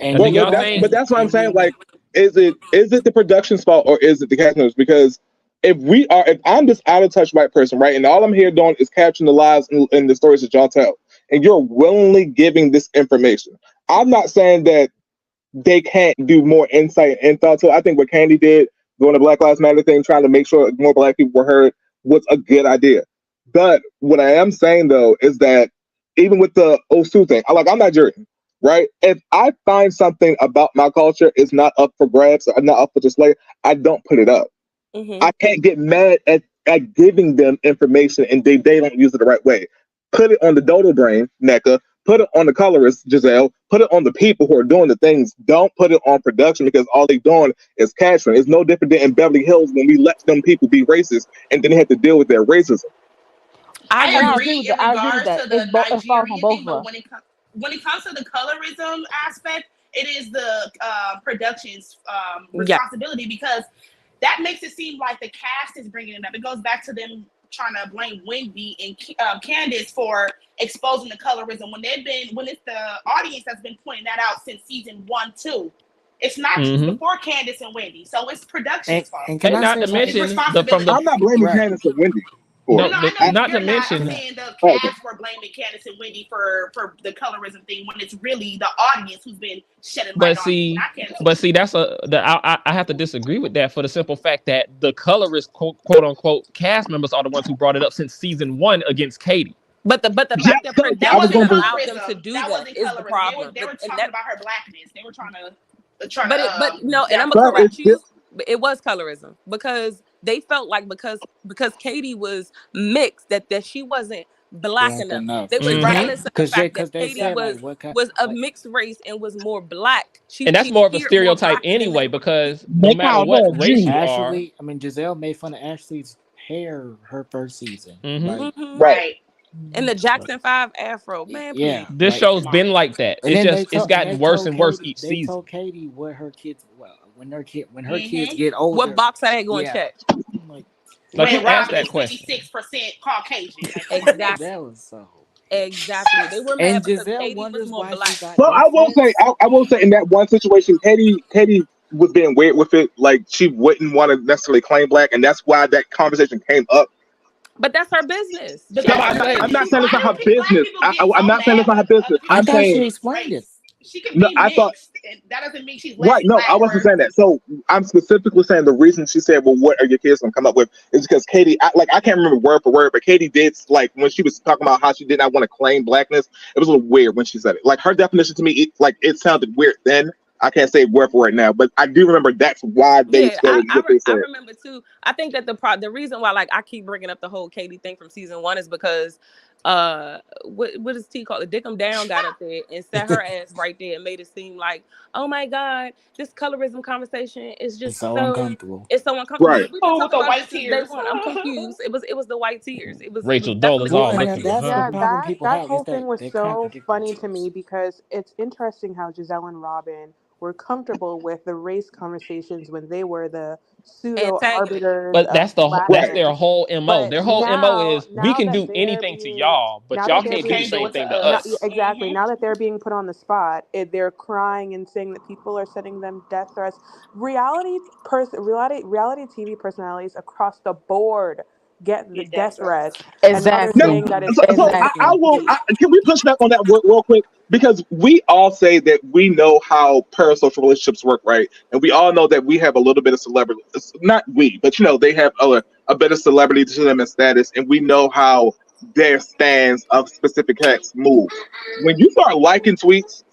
And And do Well, you y'all know, but think? that's what I'm and saying. you Like, is it the production's fault or is it the cast members? Because if I'm this out of touch white person, right, and all I'm here doing is capturing the lives and the stories that y'all tell, and you're willingly giving this information, I'm not saying that they can't do more insight and thought. So I think what Candy did, doing the Black Lives Matter thing, trying to make sure more black people were heard, was a good idea. But what I am saying though is that even with the Osu thing, I'm Nigerian, right? If I find something about my culture is not up for grabs, or not up for display, I don't put it up. Mm-hmm. I can't get mad at giving them information and they don't use it the right way. Put it on the dodo brain, NECA. Put it on the colorist, Giselle. Put it on the people who are doing the things. Don't put it on production because all they're doing is capturing. It's no different than in Beverly Hills when we let them people be racist and then they have to deal with their racism. I And I agree. agree with that. I agree with that. It falls on Nigerian both thing, of but us. when it comes to the colorism aspect, it is the production's Yeah. responsibility because that makes it seem like the cast is bringing it up. It goes back to them trying to blame Wendy and Candace for exposing the colorism when it's the audience that's been pointing that out since season 1, 2. It's not Mm-hmm. before Candace and Wendy, so it's production's fault. And can And I not say to It's something? mention the from the responsibility. I'm not blaming Right. Candace and Wendy for No, it. no, no, I know not to you're not. I'm mention, saying the Oh, okay. cast were blaming Candace and Wendy for the colorism thing when it's really the audience who's been shedding light but on it, see, not Candace and but Wendy. see, that's I have to disagree with that for the simple fact that the colorist quote unquote cast members are the ones who brought it up since season 1 against Katie. But the Yeah, fact that so That I was production going wasn't to bring. allowed them to colorism. do That that wasn't is the colorism. problem. They were And talking that about her blackness. They were trying but to no, and I'm gonna dampen her But correct it's blackness. you. just But it was colorism because they felt like because Katie was mixed that she wasn't black Black enough. enough. They were Mm-hmm. Right. jealous of the Cause fact that they Katie said like was what kind was of like mixed race and was more black. And that's She more of a appeared more stereotype blacker than they anyway, were. because no They matter called what her a race Jew. you are, Ashley. I mean Giselle made fun of Ashley's hair her first season. mm-hmm. Like Hmm. right. Right. And the like Jackson 5 afro, man, yeah, please, This like show's come on. been like that. and It's then just it's gotten worse and worse each They season. told Katie what her kids when her kids Mm-hmm. get What older. box are they going to Yeah. check? I'm like Like, who When asked Robin that is question? 56% Caucasian. Like, come on, Exactly, next. that was so. exactly. They were mad And because Giselle Katie was wonders more why she black. got Well, influenced. I will say in that one situation, Katie was being weird with it. Like she wouldn't want to necessarily claim black, and that's why that conversation came up. But that's her business. But She No, that's has her a I'm business. not business. saying it's Why not her do black business. people get I'm so not saying it's mad not her when business. I other I'm people thought say she saying mixed explained it. race? She can no. be I thought mixed, and that doesn't mean she's less right. No, I black wasn't or saying that. So I'm specifically saying the reason she said, "Well, what are your kids gonna come up with?" is because Katie, I can't remember word for word, but Katie did like when she was talking about how she did not want to claim blackness. It was a little weird when she said it. Like her definition to me, it sounded weird then. I can't say word for word now, but I do remember that's why they Yeah, said what they I said. remember too. I think that the reason why like I keep bringing up the whole Katie thing from season 1 is because what is T called? The Dickum Down got up there and sat her ass right there and made it seem like, oh my god, this colorism conversation is It's just so so uncomfortable. it's so uncomfortable. Right. We've been oh, with talking the about this white since day tears. one. I'm confused. It was the white tears. It was Rachel Dolezal definitely the Well, white and looking tears. for that's the her. Yeah, problem that people that have is whole that thing was they so contradict funny to themselves. me because it's interesting how Giselle and Robin were comfortable with the race conversations when they were the pseudo Antagonist. arbiters But of that's Right. their blackness. whole MO. But Their whole MO is we now can that do they're anything to being y'all, but now y'all that But they're you can't do the can't being do same it to thing to not us. us. exactly Hmm. now that they're being put on the spot, they're crying and saying that people are sending them death threats. Reality TV personalities across the board get the Get death death threats. threats, and now they're No, Exactly. saying that it's so just I Exactly. will. hate. Can we push back on that real quick? Because we all say that we know how parasocial relationships work, right? And we all know that we have a little bit of celebrity. Not we, but they have a bit of celebrity to them and status, and we know how their stands of specific acts move. When you start liking tweets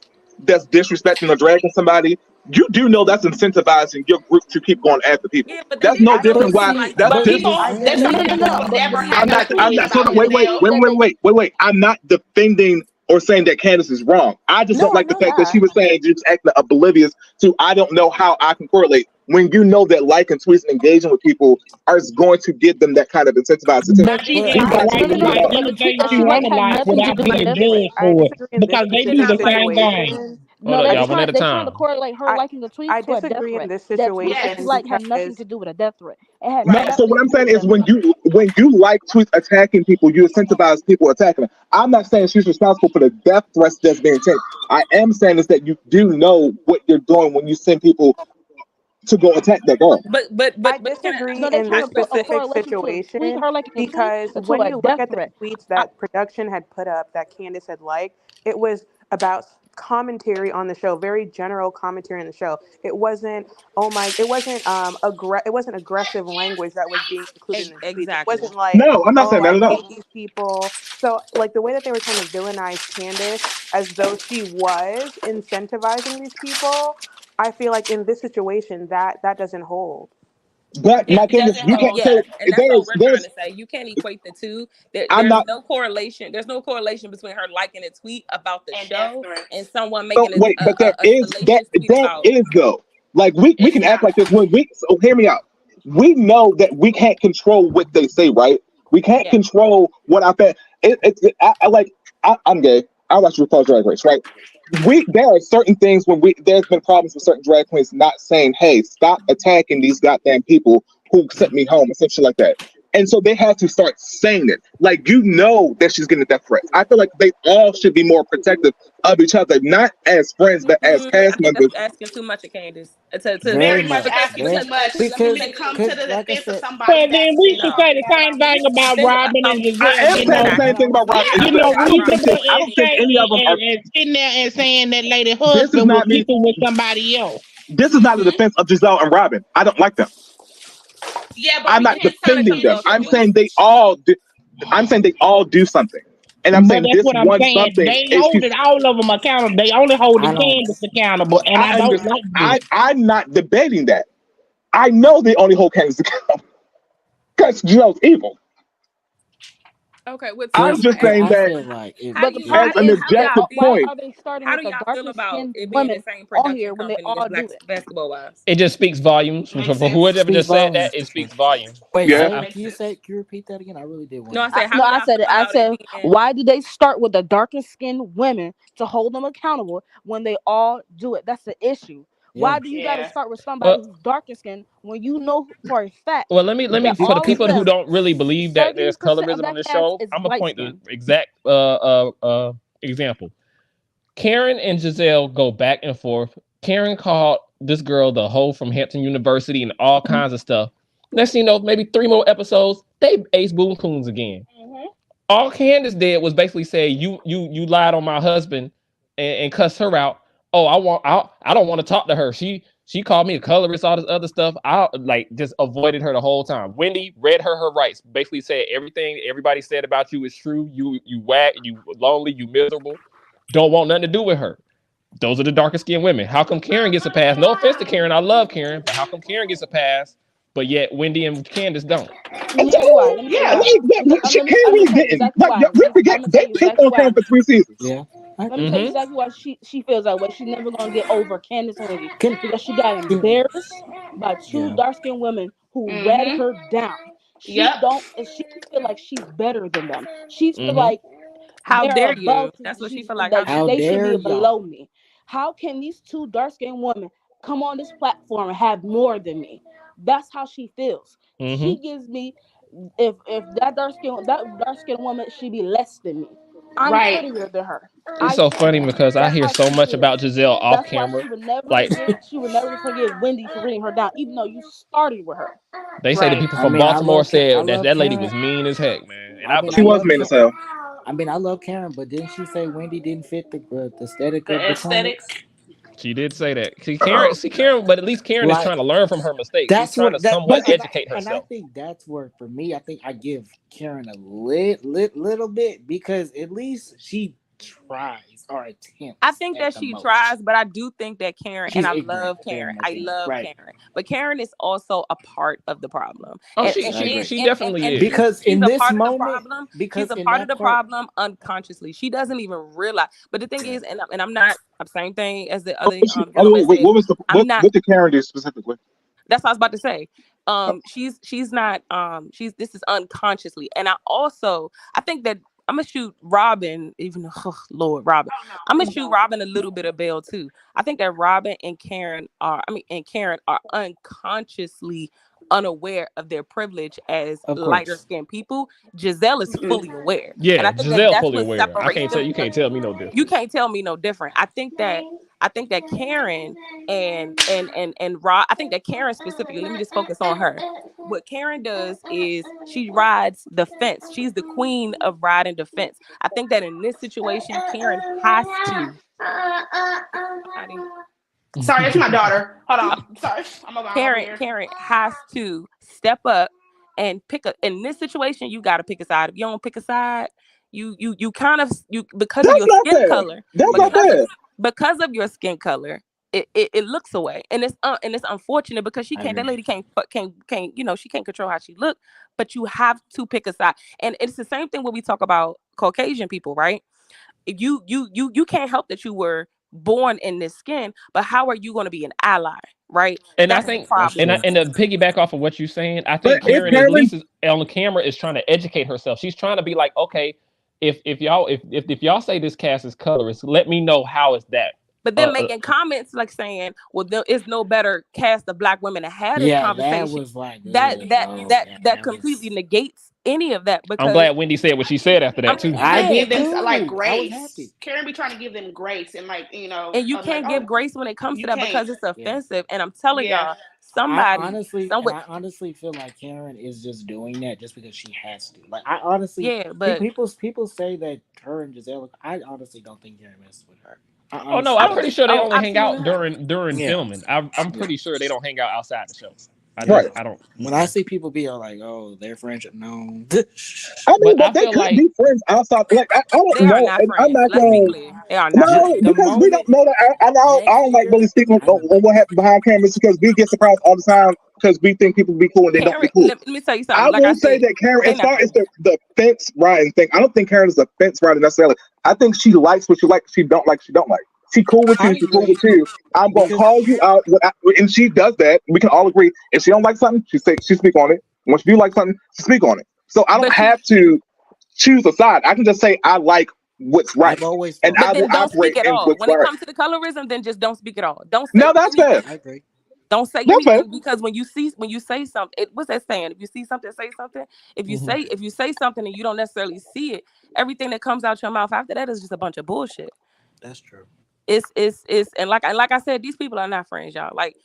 that's disrespecting or dragging somebody, you do know that's incentivizing your group to keep going after people. Yeah, but they That's didn't no have no But different. Why? tweets see, like that. That's But but this. people, Giselle there's No, some no, didn't no, people no. who have But never any had I'm no not. Ashley, I'm tweets not. about So Ashley, wait, Giselle. that they wait, wait. I'm not defending or saying that Candace is wrong. I just don't no, I like the know fact that she that. was saying just acting oblivious to. I don't know how I can correlate when you know that liking tweets and engaging with people is going to give them that kind of incentivized attention. But Not you these but can days. No, like no, no. like But the tweets anything that you she want like to had like nothing to without do with the being death threat. judged for it I because disagree they in do this the Exactly. same thing. situation Hold No, up, they y'all. One because trying at a they trying to time. correlate her I liking the tweets I to a death disagree in threat. this That tweets that she situation Yes. like had nothing because to do with a death threat. It had No, Right. so nothing what to I'm do saying with is a death threat. when you like tweets attacking people, you incentivize people attacking them. I'm not saying she's responsible for the death threats that's being sent. I am saying is that you do know what you're doing when you send people to go attack that girl. I But can disagree No, they in trying this to put a specific correlation to a tweet, situation her liking a tweet, because to when a you look death at the threat. tweets I, that production had put up that Candace had liked, it was about commentary on the show, very general commentary on the show. It wasn't it wasn't aggressive language that was being included in the tweets. It exactly. wasn't like, No, I'm not oh, saying that I at all. hate these people. So like the way that they were trying to villainize Candace as though she was incentivizing these people, I feel like in this situation that doesn't hold. But my It thing is, doesn't you can't. hold, yes, So and that's all we're trying there's. to say. You can't equate the two. I'm There's not. no correlation. There's no correlation between her liking a tweet about the And death show and threats. someone So making wait, but there a is salacious tweet that about. is though. Like we It's can act not. like this when we. So hear me out. We know that we can't control what they say, right? We can't Yeah. control what I think. I'm gay. I watch RuPaul's Drag Race, right? There are certain things when there's been problems with certain drag queens not saying, "Hey, stop attacking these goddamn people who sent me home," and some shit like that. And so they have to start saying it. Like, that she's getting death threats. I feel like they all should be more protective of each other, not as friends, but as I cast think that's members. asking too much of Candace. Very Very much much. asking too Very much for let me me to say come this. to the like I defense of said, somebody Well, then that's we should No, say the that same thing about this Robin and I Giselle am this getting is saying the not. on, same thing about Robin and Giselle. I don't think reasonable I and don't think any of them are. sitting there and saying that lady This is husband was not me. sleeping with somebody else. This is not a defense of Giselle and Robin. I don't like them. yeah, but I'm we not can't tell defending each them. other to do. I'm saying they all do something, and I'm But saying that's this what I'm one saying. something They is. holding all of them accountable. They only holding I don't. Candace accountable, and I I don't understand. like this. I'm not debating that. I know they only hold Candace accountable because Giselle's evil. Okay, with I'm Because I'm just saying I asking, that feel like how But do the you problem as how do an you is, how do y'all objective why feel? point. are they starting How with do the y'all feel darker about skinned it being the women same on production here when they company as all do it? basketball wise? It just speaks volumes Makes for sense. whoever speaks just said that. volumes. It speaks volume. Wait, Yeah. say, Makes can you sense. say? Can you repeat that again? I really did want No, to I know. said, how No, do I y'all said feel it. I about it said, being? why do they start with the darker skinned women to hold them accountable when they all do it? That's the issue. Yeah. Why do you got to Yeah. start with somebody Well, who's darker skinned when you know for a fact let me that for the all of people who them, don't really believe that there's 70% of colorism on that this cast show, is I'm gonna light point the skinned? exact example. Karen and Giselle go back and forth. Karen called this girl the hoe from Hampton University and all kinds of stuff. Next thing you know, maybe 3 more episodes, they ace boom coons again. All Candace did was basically say, you lied on my husband and cuss her out. Oh, I don't want to talk to her. She called me a colorist, all this other stuff. I like just avoided her the whole time. Wendy read her rights, basically said everything everybody said about you is true. You whack, you lonely, you miserable. Don't want nothing to do with her. Those are the darker skinned women. How come Karen gets a pass? No offense to Karen, I love Karen, but how come Karen gets a pass, but yet Wendy and Candace don't? Let me tell you why. Let me tell you Yeah. why. She Karen Let me really tell you didn't. exactly why. We forget I'm gonna tell they you picked exactly on why. Karen for 3 seasons. Yeah. I Let me agree. tell you exactly why she feels that way. She's never gonna get over Candace and Wendy Can because she got can embarrassed by two yeah. dark skinned women who read Mm-hmm. her down. She Yep. don't and she feel like she's better than them. She feel Mm-hmm. like How they're dare above you? That's what she she's feel like. How like dare How they you? should dare be y'all? below me. How can these two dark skinned women come on this platform and have more than me? That's how she feels. Mm-hmm. She gives me if that dark skinned woman should be less than me. I'm Right. prettier than her. It's I so see funny that. because I That's hear how so she much feels. about Giselle off That's why camera. Like she would never forgive Wendy for reading her down, even though you started with her. they say the Right. people I from mean, Baltimore I said that love that lady Karen. was mean as heck, man, and I I mean, I She believe was it. love. mean as Ka- hell. I mean, I love Karen, but didn't she say Wendy didn't fit the aesthetic of The the Potomac? aesthetics. She did say that. See Karen, but at least Karen is Like trying to learn from her mistakes. She's that's trying to what that somewhat educate and I herself. think that's where for me, I think I give Karen a little bit because at least she tries or I attempts think at that the she most. tries, but I do think that Karen, and She's I ignorant love at very Karen. much I ignorant. love Right. Karen, but Karen is also a part of the problem, Oh, and she and I she and agree. she and, and, definitely and is. Because she's in a this part of the moment, problem. She's because a in part of that the part, problem unconsciously. She doesn't even realize. But the thing yeah. is, and I'm not. I'm same thing as the Oh, other wait, gentleman wait, said. what was the I'm not. what did Karen do specifically? That's what I was about to say. Oh, She's not. She's this is unconsciously, and I think that I'm gonna shoot Robin. Even oh, Lord, Robin. I'm gonna shoot Robin a little bit of bail too. I think that Robin and Karen are. I mean, and Karen are unconsciously unaware of their privilege as Of lighter course. skinned people. Giselle is Mm-mm. fully aware, and I Yeah, think that Giselle that's fully what aware. I separates can't tell them. you can't tell me no You different. can't tell me no different. I think that Karen and Rob, I think that Karen specifically, let me just focus on her. What Karen does is she rides the fence. She's the queen of riding the fence. I think that in this situation, Karen has to. Howdy. Sorry, it's my daughter. Hold on. Sorry, I'm over Karen here. Karen has to step up and pick a in this situation, you gotta pick a side. If you don't pick a side, you kind of you because of that's your not skin fair. color, That's not Yeah. because of fair. because of your skin color, it looks away. And it's unfortunate because she I can't that agree. lady can't she can't control how she look, but you have to pick a side. And it's the same thing when we talk about Caucasian people, right? If you can't help that you were born in this skin, but how are you going to be an ally, right? And I That's the think, That's problem. and true. to piggyback off of what you're saying, I But think if Karen is Karen, Lisa's on the camera is trying to educate herself. She's trying to be like, okay, if y'all say this cast is colorist, let me know how is that. But then making comments like saying, "Well, there is no better cast of black women to have this Yeah, that conversation." was like, yeah, That that completely was. negates any of that I'm because glad Wendy said what she said after I'm that too. You I can't yeah, give did them like too. I was happy. grace. Karen be trying to give them grace and like and you like can't give oh grace when it comes to you that can't. because it's Yeah. offensive. And I'm telling Yeah. y'all, somebody, I somewhere, honestly feel like Karen is just doing that just because she has to. Like, I honestly, yeah, but people say that her and Giselle. I honestly don't think Karen messes with her. I Oh no, honestly I I'm don't don't. pretty think. sure they Oh, only hang absolutely out not. during Yeah. filming. I'm Yeah. pretty sure they don't hang out outside the show. right? I don't. When I see people be all like, "Oh, their friendship," no. I mean, But but I they feel could like be friends outside. Like I don't They are know, not and I'm friends. not Let's be going. clear. They are not No, friends. The because we don't moment know that. I next don't like year, really speaking I know. on what happened behind cameras because we get surprised all the time because we think people be cool and they don't be Karen, cool. let me tell you I something. Like I will say said, that Karen, they as not far as friends. the fence riding thing, I don't think Karen is a fence rider necessarily. I think she likes what she likes. She don't like. She don't like. She cool with I you. She cool with agree you. I'm gonna because call you out, and she does that. We can all agree. If she don't like something, she speak on it. Once you like something, she speak on it. So I don't But you, have to choose a side. I can just say I like what's right, I've always and felt but I that. will then don't operate speak at in all. what's When it right. comes to the colorism, then just don't speak at all. Don't No, say that's fair. anything. I agree. Don't say That's fair. anything because when you say something, what's that saying? If you see something, say something. mhm. If you say something and you don't necessarily see it, everything that comes out your mouth after that is just a bunch of bullshit. That's true. It's and like I said, these people are not friends, y'all. Like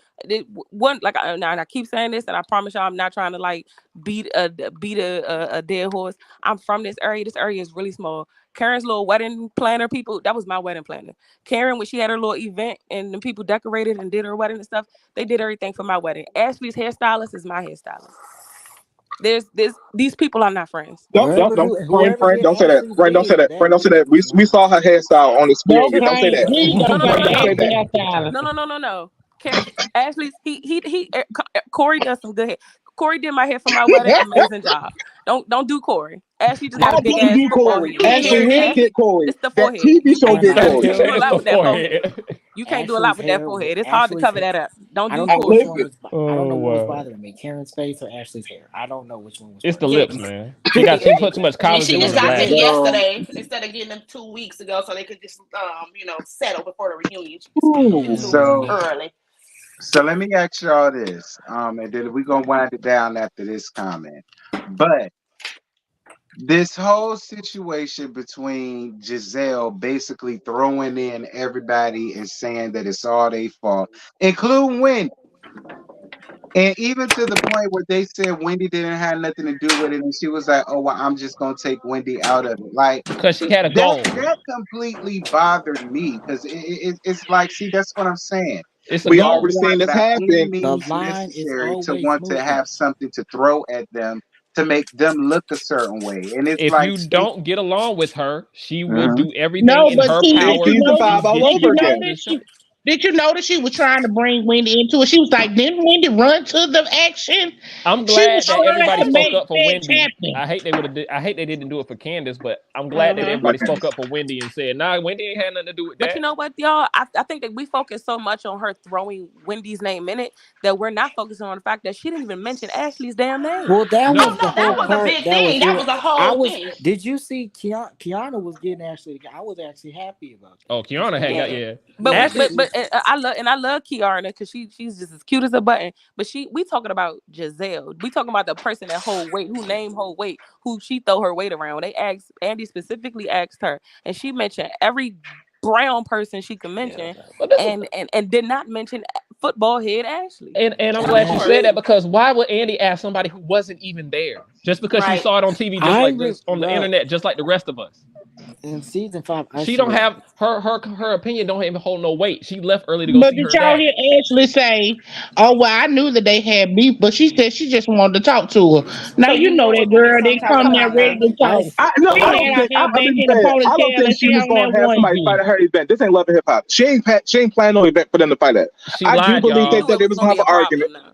one like and I keep saying this, and I promise y'all, I'm not trying to like beat a dead horse. I'm from this area. This area is really small. Karen's little wedding planner people, that was my wedding planner. Karen, when she had her little event and the people decorated and did her wedding and stuff, they did everything for my wedding. Ashley's hairstylist is my hairstylist. There's these people are not friends. Don't, Whoever friend, did don't say that. Ashley's Friend, don't say wig, that. Friend, that don't say wig that. was We saw her nice. hairstyle on display. Don't Don't say claim. that. Please No, don't no, no, claim no, the no, Don't no. say that. hairstylist. No. Ashley's Corey does some good hair. Corey did my hair for my wedding, amazing job. Don't do Corey. Ashley just got a I big didn't ass do football Corey. head. He Ashley hears Hicks me. did Ashley, Corey. it's the That forehead. TV show When did I You Corey. can't do a tell lot The with that you, forehead. forehead. You can't do a Ashley's lot with that hair forehead. It's hard to Ashley's cover hair. that up. Don't I do don't know Corey. which one Listen, was. I don't Oh know what was wow. bothering me. Karen's face or Ashley's hair. I don't know which one was It's the worse. Yeah, lips, man. She yeah. put too much And collagen she It on just was them got them both. lashes. yesterday instead of getting them 2 weeks ago, so they could just settle before the reunion. She just getting them ooh, 2 weeks Mm. Mm. early. So let me ask y'all this, and then we're gonna wind it down after this comment. But this whole situation between Giselle basically throwing in everybody and saying that it's all their fault, including Wendy, and even to the point where they said Wendy didn't have nothing to do with it, and she was like, "Oh well, I'm just gonna take Wendy out of it." Like Cause she had a goal. that completely bothered me because it's like, see, that's what I'm saying. It's a we We don't already goal. want seen this by any happen. The means line is necessary to always want to moving. have something to throw at them to make them look a certain way, and it's If like, you don't get along with her, she will mhm. do everything No, in but her see, It's power season to 5 all get did you over you off again. the notice show. did you notice she was trying to bring Wendy into it? She was like, didn't Wendy run to the action? I'm She was glad that trying everybody to spoke make up for things Wendy. happen. I hate they didn't do it for Candace, but I'm glad that hmm everybody spoke up for Wendy and said, "Nah, Wendy ain't had nothing to do with But you that." know what, y'all? I think that we focus so much on her throwing Wendy's name in it that we're not focusing on the fact that she didn't even mention Ashley's damn name. Well, that Oh was No, the no, that whole was a part. big That was thing. That it. was a I whole was. thing. Did you see Kiana was getting Ashley? I was actually happy about oh, that. Kiana had got Yeah. yeah. But Yeah, Ashley, but she but was. I love Kiara because she's just as cute as a button. But we talking about Giselle. We talking about the person that hold weight, who name hold weight, who she throw her weight around. They asked Andy specifically asked her, and she mentioned every brown person she could Yeah, mention, but this is and did not mention football head Ashley. and I'm And I'm glad you man. said sorry. that because why would Andy ask somebody who wasn't even there just because she Right. saw it on TV, just like this on the Well, internet, just like the rest of us? in season 5, I She don't swear. have her opinion don't even hold no weight. She left early to go But see did her y'all daddy. hear Ashley say, "Oh well, I knew that they had beef, but she said she just wanted to talk to her." Now So you you know knew it that was gonna be girl some didn't type of come there fight, ready huh? to I talk. s- No, She I oh don't had her think. hair I back really in a saying I don't ponytail think and she she was on that gonna have somebody fight onesie. at her event. This ain't Love and Hip Hop. She ain't planning no event for them to fight at. She I do lied, She believe y'all. knew that it they was was gonna gonna be have a an argument. problem though.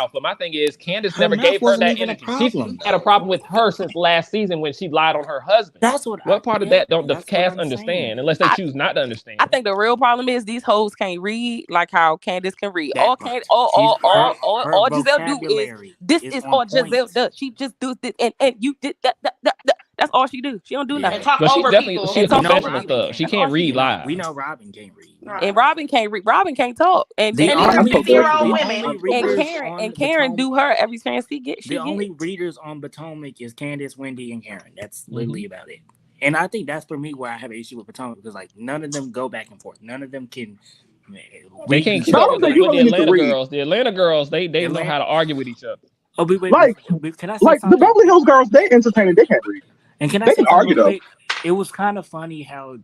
mouth. But my thing is, Candace Her never mouth gave her wasn't that even a energy. She problem, had a though. problem with her since last season when she lied on her husband. That's what What part of yeah, that don't the that's what cast I'm understand saying. unless they I, choose not to understand? I think the real problem is these hoes can't read like how Candace can read. That part. Her All Giselle do is vocabulary this is is on all point. Giselle does. She just does this and you did that. That's all she do. She don't do Yeah. And nothing. talk But she's over definitely people. she's a And talk over professional people. thug. She That's all can't she read do. live. We know Robin can't read. Right. And Robin can't read. Robin can't talk. And The and And even these only are 50-year-old the women. only readers on and Karen Potomac, do her every chance she get. the only readers on Potomac is Candace, Wendy, and Karen. That's literally Mm-hmm. about it. And I think that's for me where I have an issue with Potomac because like none of them go back and forth. None of them can. They can't keep But I up don't with think the, you with the really need to Atlanta read. girls. The Atlanta girls, they know Atlanta- how to argue with each other. Oh, wait, Like, can I say Like the something? Beverly Hills girls, they entertaining. They can't read. And can I They say can something argue real though. quick? It was kind of funny how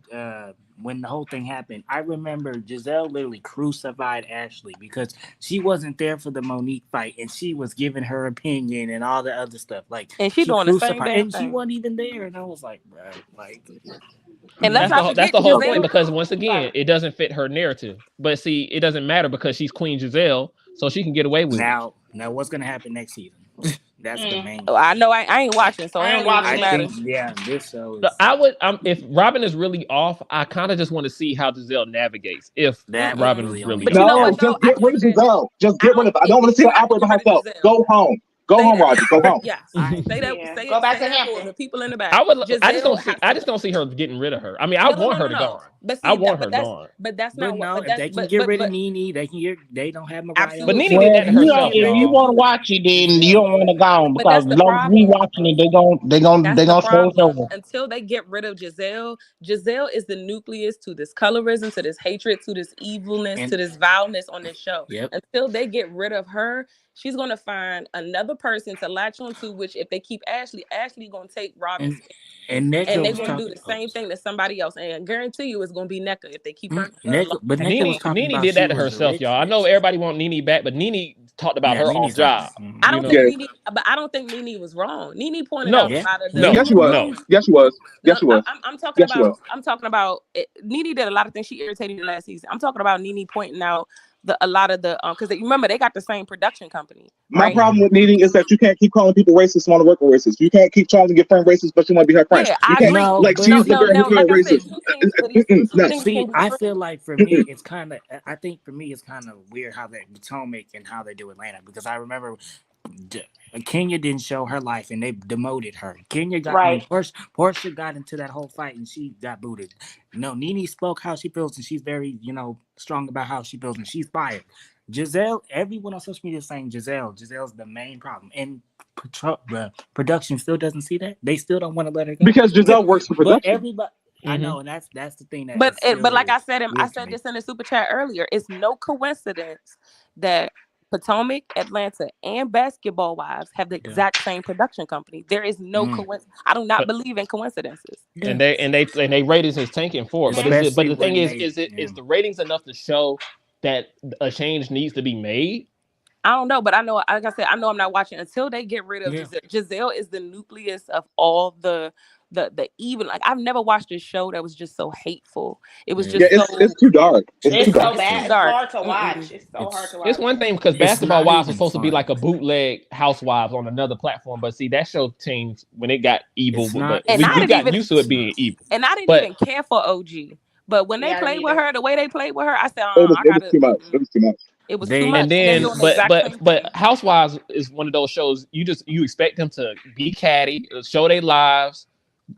when the whole thing happened, I remember Giselle literally crucified Ashley because she wasn't there for the Monique fight and she was giving her opinion and all the other stuff. Like And she doing the same damn and she thing. wasn't even there. And I was like, bro, like And let's not That's forget the whole Giselle. point because once again, it doesn't fit her narrative. But see, it doesn't matter because she's Queen Giselle, so she can get away with it. now what's gonna happen next season? That's the main. Oh, I know I ain't watching, so it I don't ain't even watching really I matter. think this show is No, I would if Robin is really off, I kind of just want to see how Giselle navigates if that Robin really is really But off. you know No, what, though? just get rid of Giselle. Just get rid of it. I don't want to see her operate by herself. Go home. Go Say home, that. Roger. Go home. Yes. I- Say that. Yeah. Say Go it. back Say to that for Hampton. the people in the back. I just Giselle don't see her getting rid of her. I mean, I No, want her to gone. But see, I want her that's gone. but that's But not what. no, But if that's they can but get but, rid but of Nene, they don't have Mariah. absolutely. But Nene Well, did that to herself, if you y'all. want to watch it, then you don't want to go on But because that's as the long as we problem. watching it, they That's the gonna show us problem. over. Until they get rid of Giselle, Giselle is the nucleus to this colorism, to this hatred, to this evilness, And- to this vileness on this show. Yep. Until they get rid of her, she's gonna find another person to latch onto. Which, if they keep Ashley gonna take Robin's. And Necca And they're was gonna do talking. the same thing to somebody else. And I guarantee you it's gonna be NECA if they keep her Necca, alone. but Necca was talking Nene about did she that to was the herself, rich y'all. I know bitch. everybody want Nene back, but Nene talked about Yeah, her Nene's off job. nice. I don't You think know? Nene, but I don't think Nene was wrong. Nene pointed No, out a lot of the. no, Yes, she was. no. Yes, she was. Yes, she was. I'm talking Yes, she about. was. I'm talking about. Nene did a lot of things. She irritated me last season. I'm talking about Nene pointing out a lot of the because remember they got the same production company. My Right? problem with Nene is that you can't keep calling people racist and want to work with racists. You can't keep trying to get friend racist, but you want to be her friend. Yeah, You I can't agree. No, like but she's the girl who's like not I said, racist. two things, but two No. things See, can be I true. feel like for me, it's kind of. I think for me, it's kind of weird how they Potomac and how they do Atlanta because I remember Kenya didn't show her life and they demoted her. Kenya got Right. Portia got into that whole fight and she got booted. No, Nene spoke how she feels and she's very strong about how she feels and she's fired. Giselle, everyone on social media is saying Giselle's the main problem, and production still doesn't see that. They still don't want to let her go Because Giselle works for but production. everybody. I know, and that's the thing that. But is but like I still said, I weird to said me. this in the super chat earlier. It's no coincidence that Potomac, Atlanta, and Basketball Wives have the exact same production company. There is no coincidence. I do not believe in coincidences. And they ratings is tanking for it. But the Especially thing when is the ratings enough to show that a change needs to be made? I don't know, but I know, like I said, I know I'm not watching until they get rid of Giselle. Giselle is the nucleus of all the even. Like I've never watched a show that was just so hateful. It was just it's too dark. It's too so dark. bad. It's hard to watch. It's so hard to watch. It's one thing because Basketball Wives was supposed to be like a bootleg Housewives on another platform, but see that show changed when it got evil. But we got used to it being evil. And I didn't even care for OG. But when they played with her, the way they played with her, I said, it was too much. It was too much. It was too much. And then, but Housewives is one of those shows you expect them to be catty, show their lives,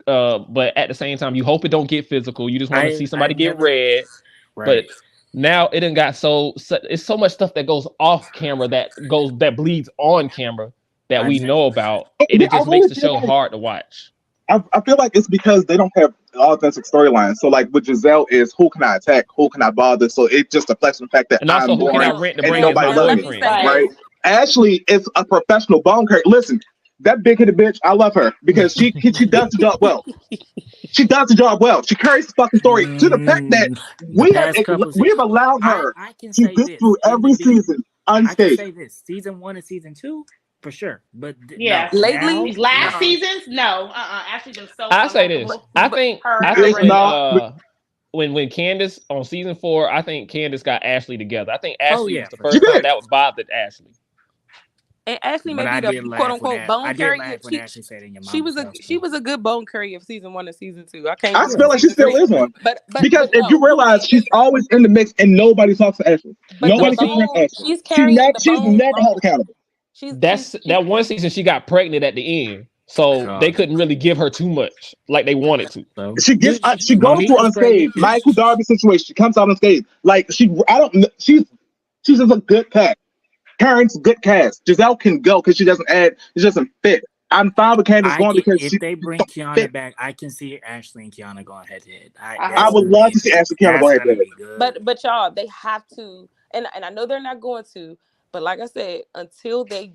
but at the same time you hope it don't get physical. You just want to see somebody get red. Right. But now it done got so it's so much stuff that goes off camera that bleeds on camera that we know about. It just makes the show hard to watch. I feel like it's because they don't have authentic storylines. So like with Giselle is who can I attack, who can I bother? So it just reflects the fact that and also I'm who boring can I rent to and bring nobody loves me. Right? Ashley is a professional bone carrier. Listen, that big-headed bitch, I love her because she does the job well. She does the job well. She carries the fucking story to the fact that we have allowed her to get through every season unscathed. I can say this: season 1 and season 2. For sure, but lately, these last seasons, no, Ashley been so. I say this. I think when Candace on season 4, I think Candace got Ashley together. I think Ashley was the first time that bothered Ashley. And Ashley may be the quote unquote bone carrier. She was a good bone carrier of season 1 and season 2. I feel like she still is one. But because if you realize she's always in the mix and nobody talks to Ashley. Nobody talks to Ashley. She's never held accountable. That one season she got pregnant at the end. So they couldn't really give her too much like they wanted to. So She gets, she goes through Monica's unscathed. great. Michael Darby situation. She comes out unscathed. Like I don't. She's just a good cast. Karen's a good cast. Giselle can go because she doesn't add. It doesn't fit. I'm fine with Candace going because if they bring Kiana back, I can see Ashley and Kiana going head to head. I would love to see Ashley Kiana go head to head. But y'all, they have to, and I know they're not going to. But like I said, until they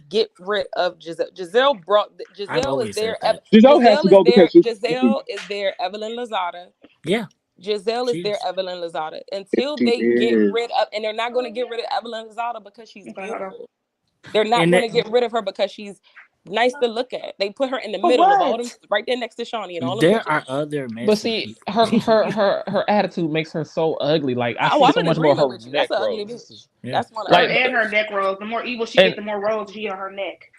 get rid of Giselle, Giselle is there. Giselle has to go because Giselle is there. Evelyn Lozada. Yeah. Giselle is there. Evelyn Lozada. Until they get rid of, and they're not going to get rid of Evelyn Lozada because she's beautiful. They're not going to get rid of her because she's nice to look at. They put her in the middle of all them, right there next to Shawnee and all them. There are other men. But see, her attitude makes her so ugly. Like I see so much more of her neck rolls. That's one of her and her neck rolls. The more evil she gets, the more rolls she on her neck.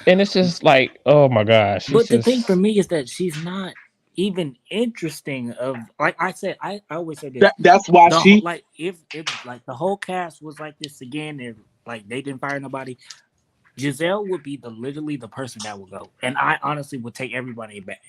And it's just like, oh my gosh. But the thing for me is that she's not even interesting. Of like I said, I always say this. That's why if like the whole cast was like this again, if like they didn't fire nobody, Giselle would be literally the person that would go, and I honestly would take everybody back.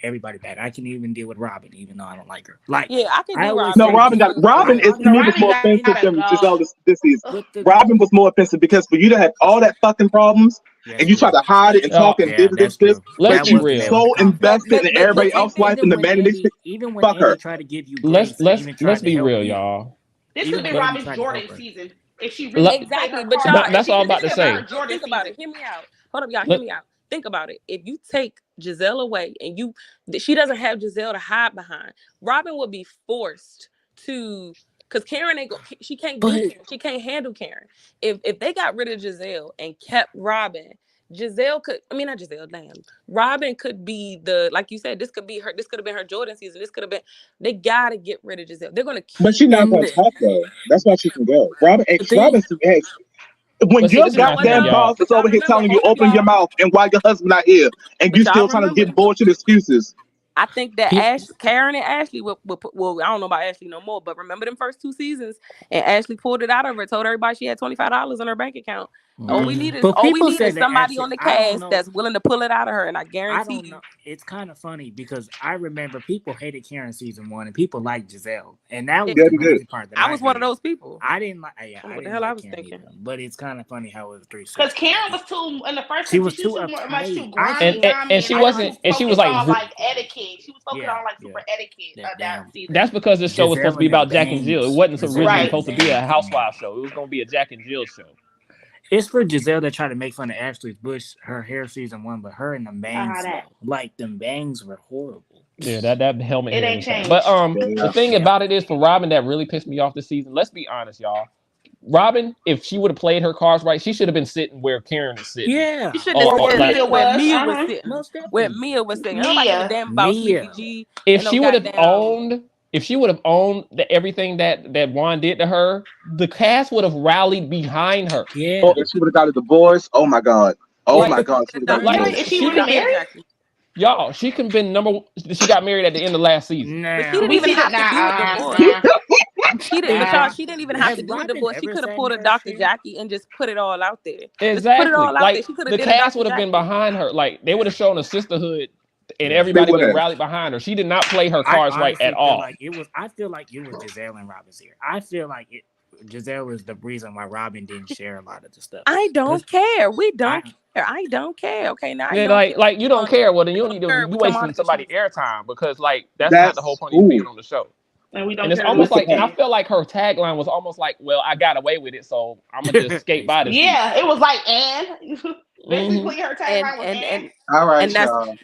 I can even deal with Robin, even though I don't like her. Like, yeah, I can do Robin. No, Robin is to me was more offensive than Giselle this season. Robin was more offensive because for you to have all that fucking problems and you try to hide it and talk and this. Let's be real. So invested in everybody else's life and the man and even when Andy tried to give you let's be real, y'all. This has been Robin's Jordan season. If she really exactly, but y'all, that's all I'm about to say. Think about it. Hear me out. Hold up, y'all. Hear me out. Think about it. If you take Giselle away and she doesn't have Giselle to hide behind, Robin would be forced to, because Karen ain't she can't do Karen. She can't handle Karen. If they got rid of Giselle and kept Robin, Robin could be like you said, this could have been her Jordan season. They gotta get rid of Giselle. They're gonna keep. But she's not gonna talk though. That's why she can go. Robin has, when your goddamn boss is over here telling you open your mouth and why your husband not here and you still trying to get bullshit excuses. I think that Karen and Ashley will I don't know about Ashley no more, but remember them first 2 seasons and Ashley pulled it out of her, told everybody she had $25 in her bank account. All we need is somebody on the cast that's willing to pull it out of her, and I guarantee you. It's kind of funny because I remember people hated Karen season 1 and people liked Giselle, and that was the crazy part. I was one of those people. I didn't like. What the hell I was thinking? Either, but it's kind of funny how it was 3 seasons. Because Karen was too in the first. She was too grimy, and she wasn't. And she was like etiquette. She was focused on like super etiquette that season. That's because this show was supposed to be about Jack and Jill. It wasn't originally supposed to be a housewife show. It was going to be a Jack and Jill show. It's for Giselle that tried to make fun of Ashley Bush, her hair season 1, but her and the bangs, like them bangs were horrible. Yeah, that helmet. It ain't changed. But the thing about it is, for Robin, that really pissed me off this season. Let's be honest, y'all. Robin, if she would have played her cards right, she should have been sitting where Karen is sitting. Yeah, she should have been where Mia was sitting. Where Mia was sitting. Nobody give a damn about CPG. If she would have owned. If she would have owned everything that Juan did to her, the cast would have rallied behind her. Yeah. Oh, if she would have got a divorce, oh my God. Oh my God. If she would have married? Y'all, she could have been she got married at the end of last season. But she didn't even have to do a divorce. She didn't even have to do a divorce. She could have pulled a Dr. Jackie and just put it all out there. Exactly. Put it all out there. She the cast would have been behind her. Like, they would have shown a sisterhood. And everybody would have rallied behind her. She did not play her cards right at all. I feel like it was Giselle and Robin's here. I feel like Giselle was the reason why Robin didn't share a lot of the stuff. I don't care. We don't care. I don't care. Okay, now like you don't care. Well, then you don't need to. You wasting somebody's airtime because that's not the whole point of you being on the show. And we don't. And it's almost like, and I feel like her tagline was almost like, "Well, I got away with it, so I'm gonna just skate by this." Yeah, it was like, basically her tagline was and all right, y'all.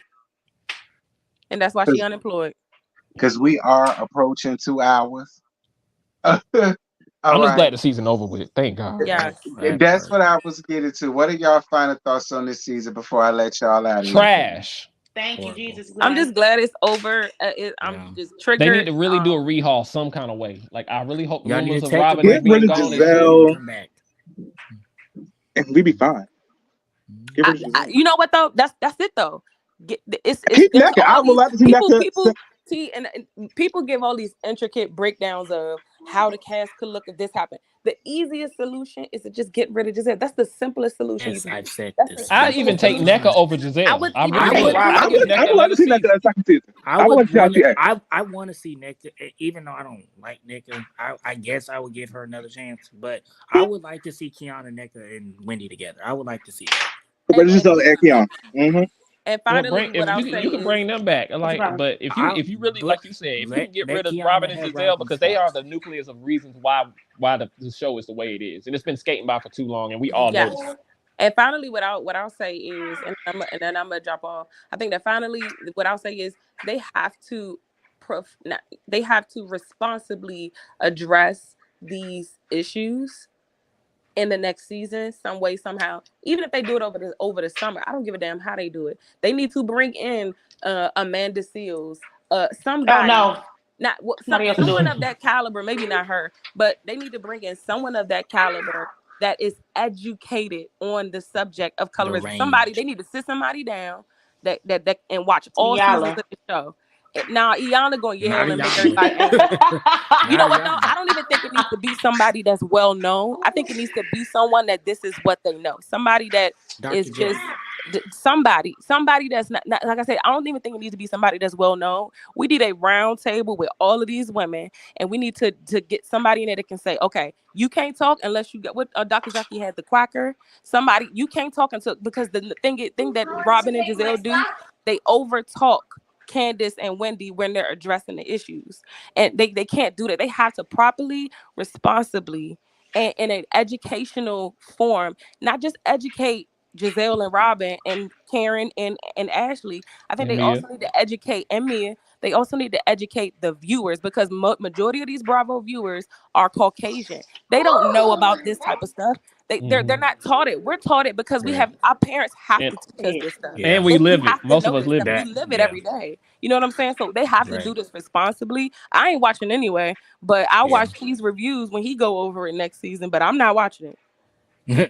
And that's why she's unemployed. Because we are approaching 2 hours. I'm just glad the season over with. Thank God. Yeah. And that's what I was getting to. What are y'all final thoughts on this season before I let y'all out? Trash. Thank you, Jesus. I'm just glad it's over. I'm just triggered. They need to really do a rehaul some kind of way. Like, I really hope the rumors of Robin being gone and we be fine. You know what though? That's it though. I would like to see See, and people give all these intricate breakdowns of how the cast could look if this happened. The easiest solution is to just get rid of Giselle. That's the simplest solution you Yes, can do. I've said That's the this I even simplest take multiple solution. NECA times. over I Giselle. would I even really take would. Robin. I give I NECA would like another to see that season. second season. I I would want to see how want she to. acts. I want to see Nika, even though I don't like Nika. I guess I would give her another chance, but I would like to see Kiana, Nika, and Wendy together. I would like to see that. But it's And just and Keon. Mm-hmm. and Well, finally, what if I'll you say can is, bring them back, What's the like, problem? but if you really, But like you said, if you let can get let rid of Kiana Robin and have Giselle Robin's because they are spots. the nucleus of reasons why the show is the way it is, and it's been skating by for too long, and we all know yes. that. And finally, what I'll say is, and then I'm gonna drop off. I think that finally, what I'll say is, they have to, they have to responsibly address these issues in the next season, some way, somehow. Even if they do it over the summer, I don't give a damn how they do it. They need to bring in Amanda Seals, Oh somebody, no, not somebody else to do someone it. of that caliber, maybe not her, but they need to bring in someone of that caliber that is educated on the subject of The colorism. Somebody, they range. need to sit somebody down that and watch all seasons Yala. of the show. Now Iana gonna Not yell a and make Yana. everybody angry. You Not know a what though? I Yana. don't even think it needs to be somebody that's well known. I think it needs to be someone that this is what they know. Somebody that is Dr. J. just somebody that's not, like I said, I don't even think it needs to be somebody that's well known. We need a round table with all of these women, and we need to get somebody in there that can say, okay, you can't talk unless you get what Dr. Jackie had the quacker. Somebody you can't talk until, because the thing that Robin and Giselle do, they over talk Candace and Wendy when they're addressing the issues, and they can't do that. They have to properly, responsibly, and in an educational form, not just educate Giselle and Robin and Karen and Ashley. I think And they Mia, also need to educate, and Mia. They also need to educate the viewers, because majority of these Bravo viewers are Caucasian. They don't know about this type of stuff. They're hmm not taught it. We're taught it because we Right. have, our parents have and to teach us this stuff. Yeah. we You live it. have to Most of know us this live stuff. it. You That. live it Yeah. every day. You know what I'm saying? So they have to do Right. this responsibly. I ain't watching anyway, but I'll Yeah. watch these reviews when he go over it next season. But I'm not watching it.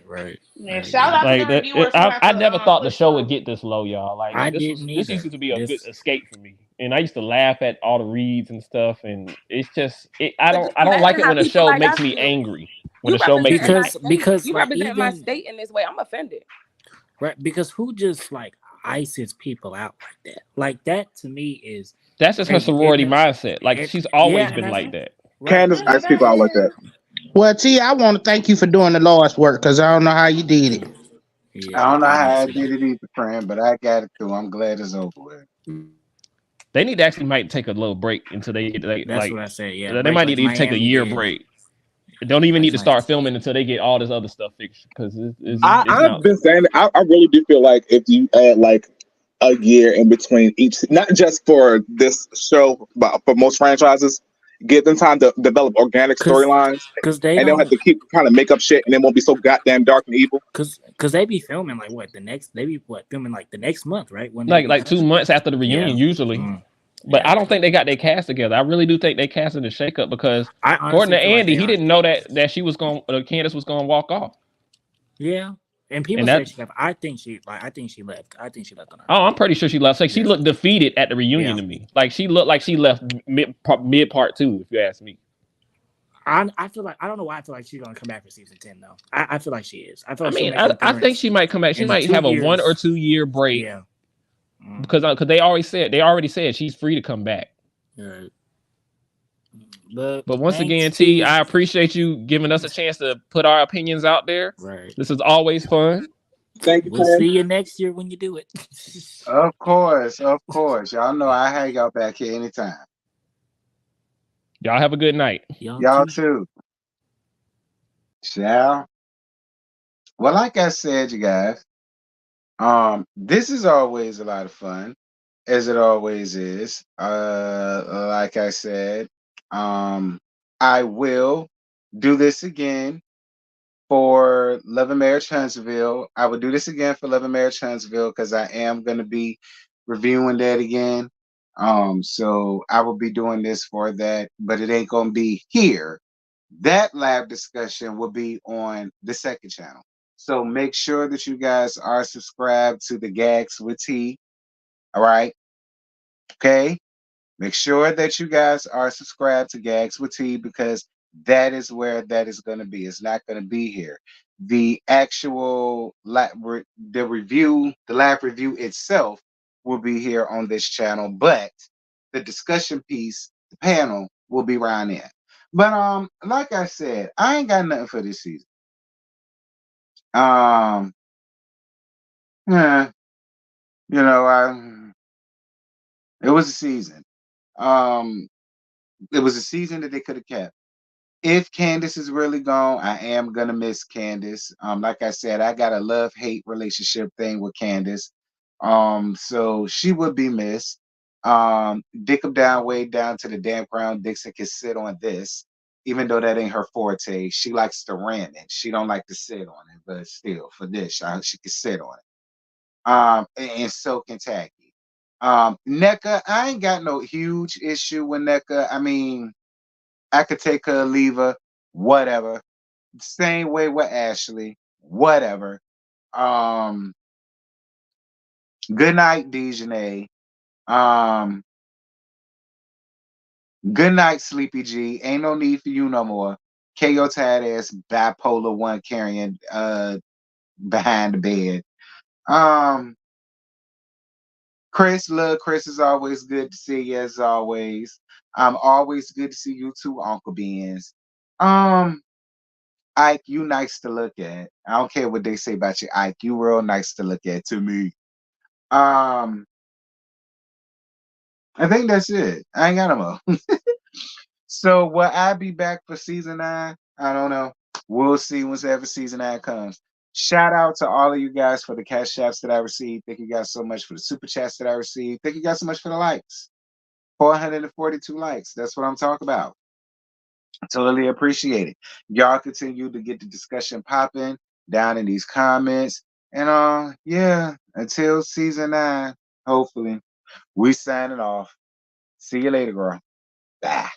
Right. I Yeah, shout agree. out to the Like reviewers who have I to never thought the push show would for. get this low, y'all. Like I didn't this either. used to be a good This. escape for me, and I used to laugh at all the reads and stuff. And it's just But just I don't like imagine it how when a people show like makes us me feel. angry. When You a show makes representing me my because state. because You like representing my even state in this way. I'm offended. right, because who just like ices people out like that? Like that to me is that's just her and and sorority mindset. Like and she's yeah, always and been that's like that. right. Candace ice people out like that. Well, T, I want to thank you for doing the Lord's work because I don't know how you did it. I Yeah, don't know how I honestly did though. it either, friend, but I got it through. I'm glad it's over with. They need to actually might take a little break until they get That's what I said. Yeah, they break might need like to take a Miami year did. break. Don't even need Like to my start filming until they get all this other stuff fixed because it's I've not. been saying it. I really do feel like if you add like a year in between each, not just for this show, but for most franchises, give them time to develop organic cause storylines, cause they and they'll have don't to keep trying to make up shit, and it won't be so goddamn dark and evil. cause they be filming like what the next they be what filming like the next month, right? When they be Like done. 2 months after the Yeah. reunion usually. Mm, But yeah. I don't think they got their cast together. I really do think they casted a shakeup because I according honestly to feel like Andy, they he are. didn't know that she was going Candace was going to walk off. Yeah. And people And say that she left. I think she left. I think she left on her oh, own. I'm pretty sure she left. Like she Yeah. looked defeated at the reunion Yeah. to me. Like she looked like she left mid part 2 if you ask me. I feel like I don't know why I feel like she's gonna come back for season 10 though. I feel like she is. I feel I like she'll mean, make an I think appearance she might come back. She in might two have a 1 or 2 years. year break Yeah. Mm, because they already said she's free to come back. yeah. But But once thanks, again, T, T. I appreciate you giving us a chance to put our opinions out there. Right. This is always fun. Thank you, We'll friend. see you next year when you do it. Of course, of course. Y'all know I hang out back here anytime. Y'all have a good night. Y'all too. Shall? Well, like I said, you guys, this is always a lot of fun, as it always is. Like I said, I will do this again for Love and Marriage Huntsville. I will do this again for Love and Marriage Huntsville because I am going to be reviewing that again. So I will be doing this for that, but it ain't going to be here. That live discussion will be on the second channel. So make sure that you guys are subscribed to the Gags with T. All right. Okay. Make sure that you guys are subscribed to Gags with T because that is where that is going to be. It's not going to be here. The actual the review, the live review itself will be here on this channel, but the discussion piece, the panel will be around there. But like I said, I ain't got nothing for this season. Yeah, it was a season. Um, it was a season that they could have kept. If Candace is really gone, I am gonna miss Candace. Like I said, I got a love-hate relationship thing with Candace. So she would be missed. Dick 'em down, way down to the damn ground. Dixon can sit on this, even though that ain't her forte. She likes to rant it. She don't like to sit on it, but still, for this, she can sit on it. And so can Tacky. NECA, I ain't got no huge issue with NECA. I mean, I could take her, leave her, whatever. Same way with Ashley, whatever. Um, Good night, Dejanay. Um, Good night, Sleepy G. Ain't no need for you no more. KO tired ass bipolar one carrying behind the bed. Um, Chris, look, Chris is always good to see you as always. Always good to see you too, Uncle Benz. Um, Ike, you nice to look at. I don't care what they say about you, Ike. You real nice to look at to me. Um, I think that's it. I ain't got no more. So will I be back for season 9? I don't know. We'll see whenever season 9 comes. Shout out to all of you guys for the cash apps that I received. Thank you guys so much for the super chats that I received. Thank you guys so much for the likes. 442 likes. That's what I'm talking about. Totally appreciate it. Y'all continue to get the discussion popping down in these comments. And yeah, until season 9, hopefully, we signing off. See you later, girl. Bye.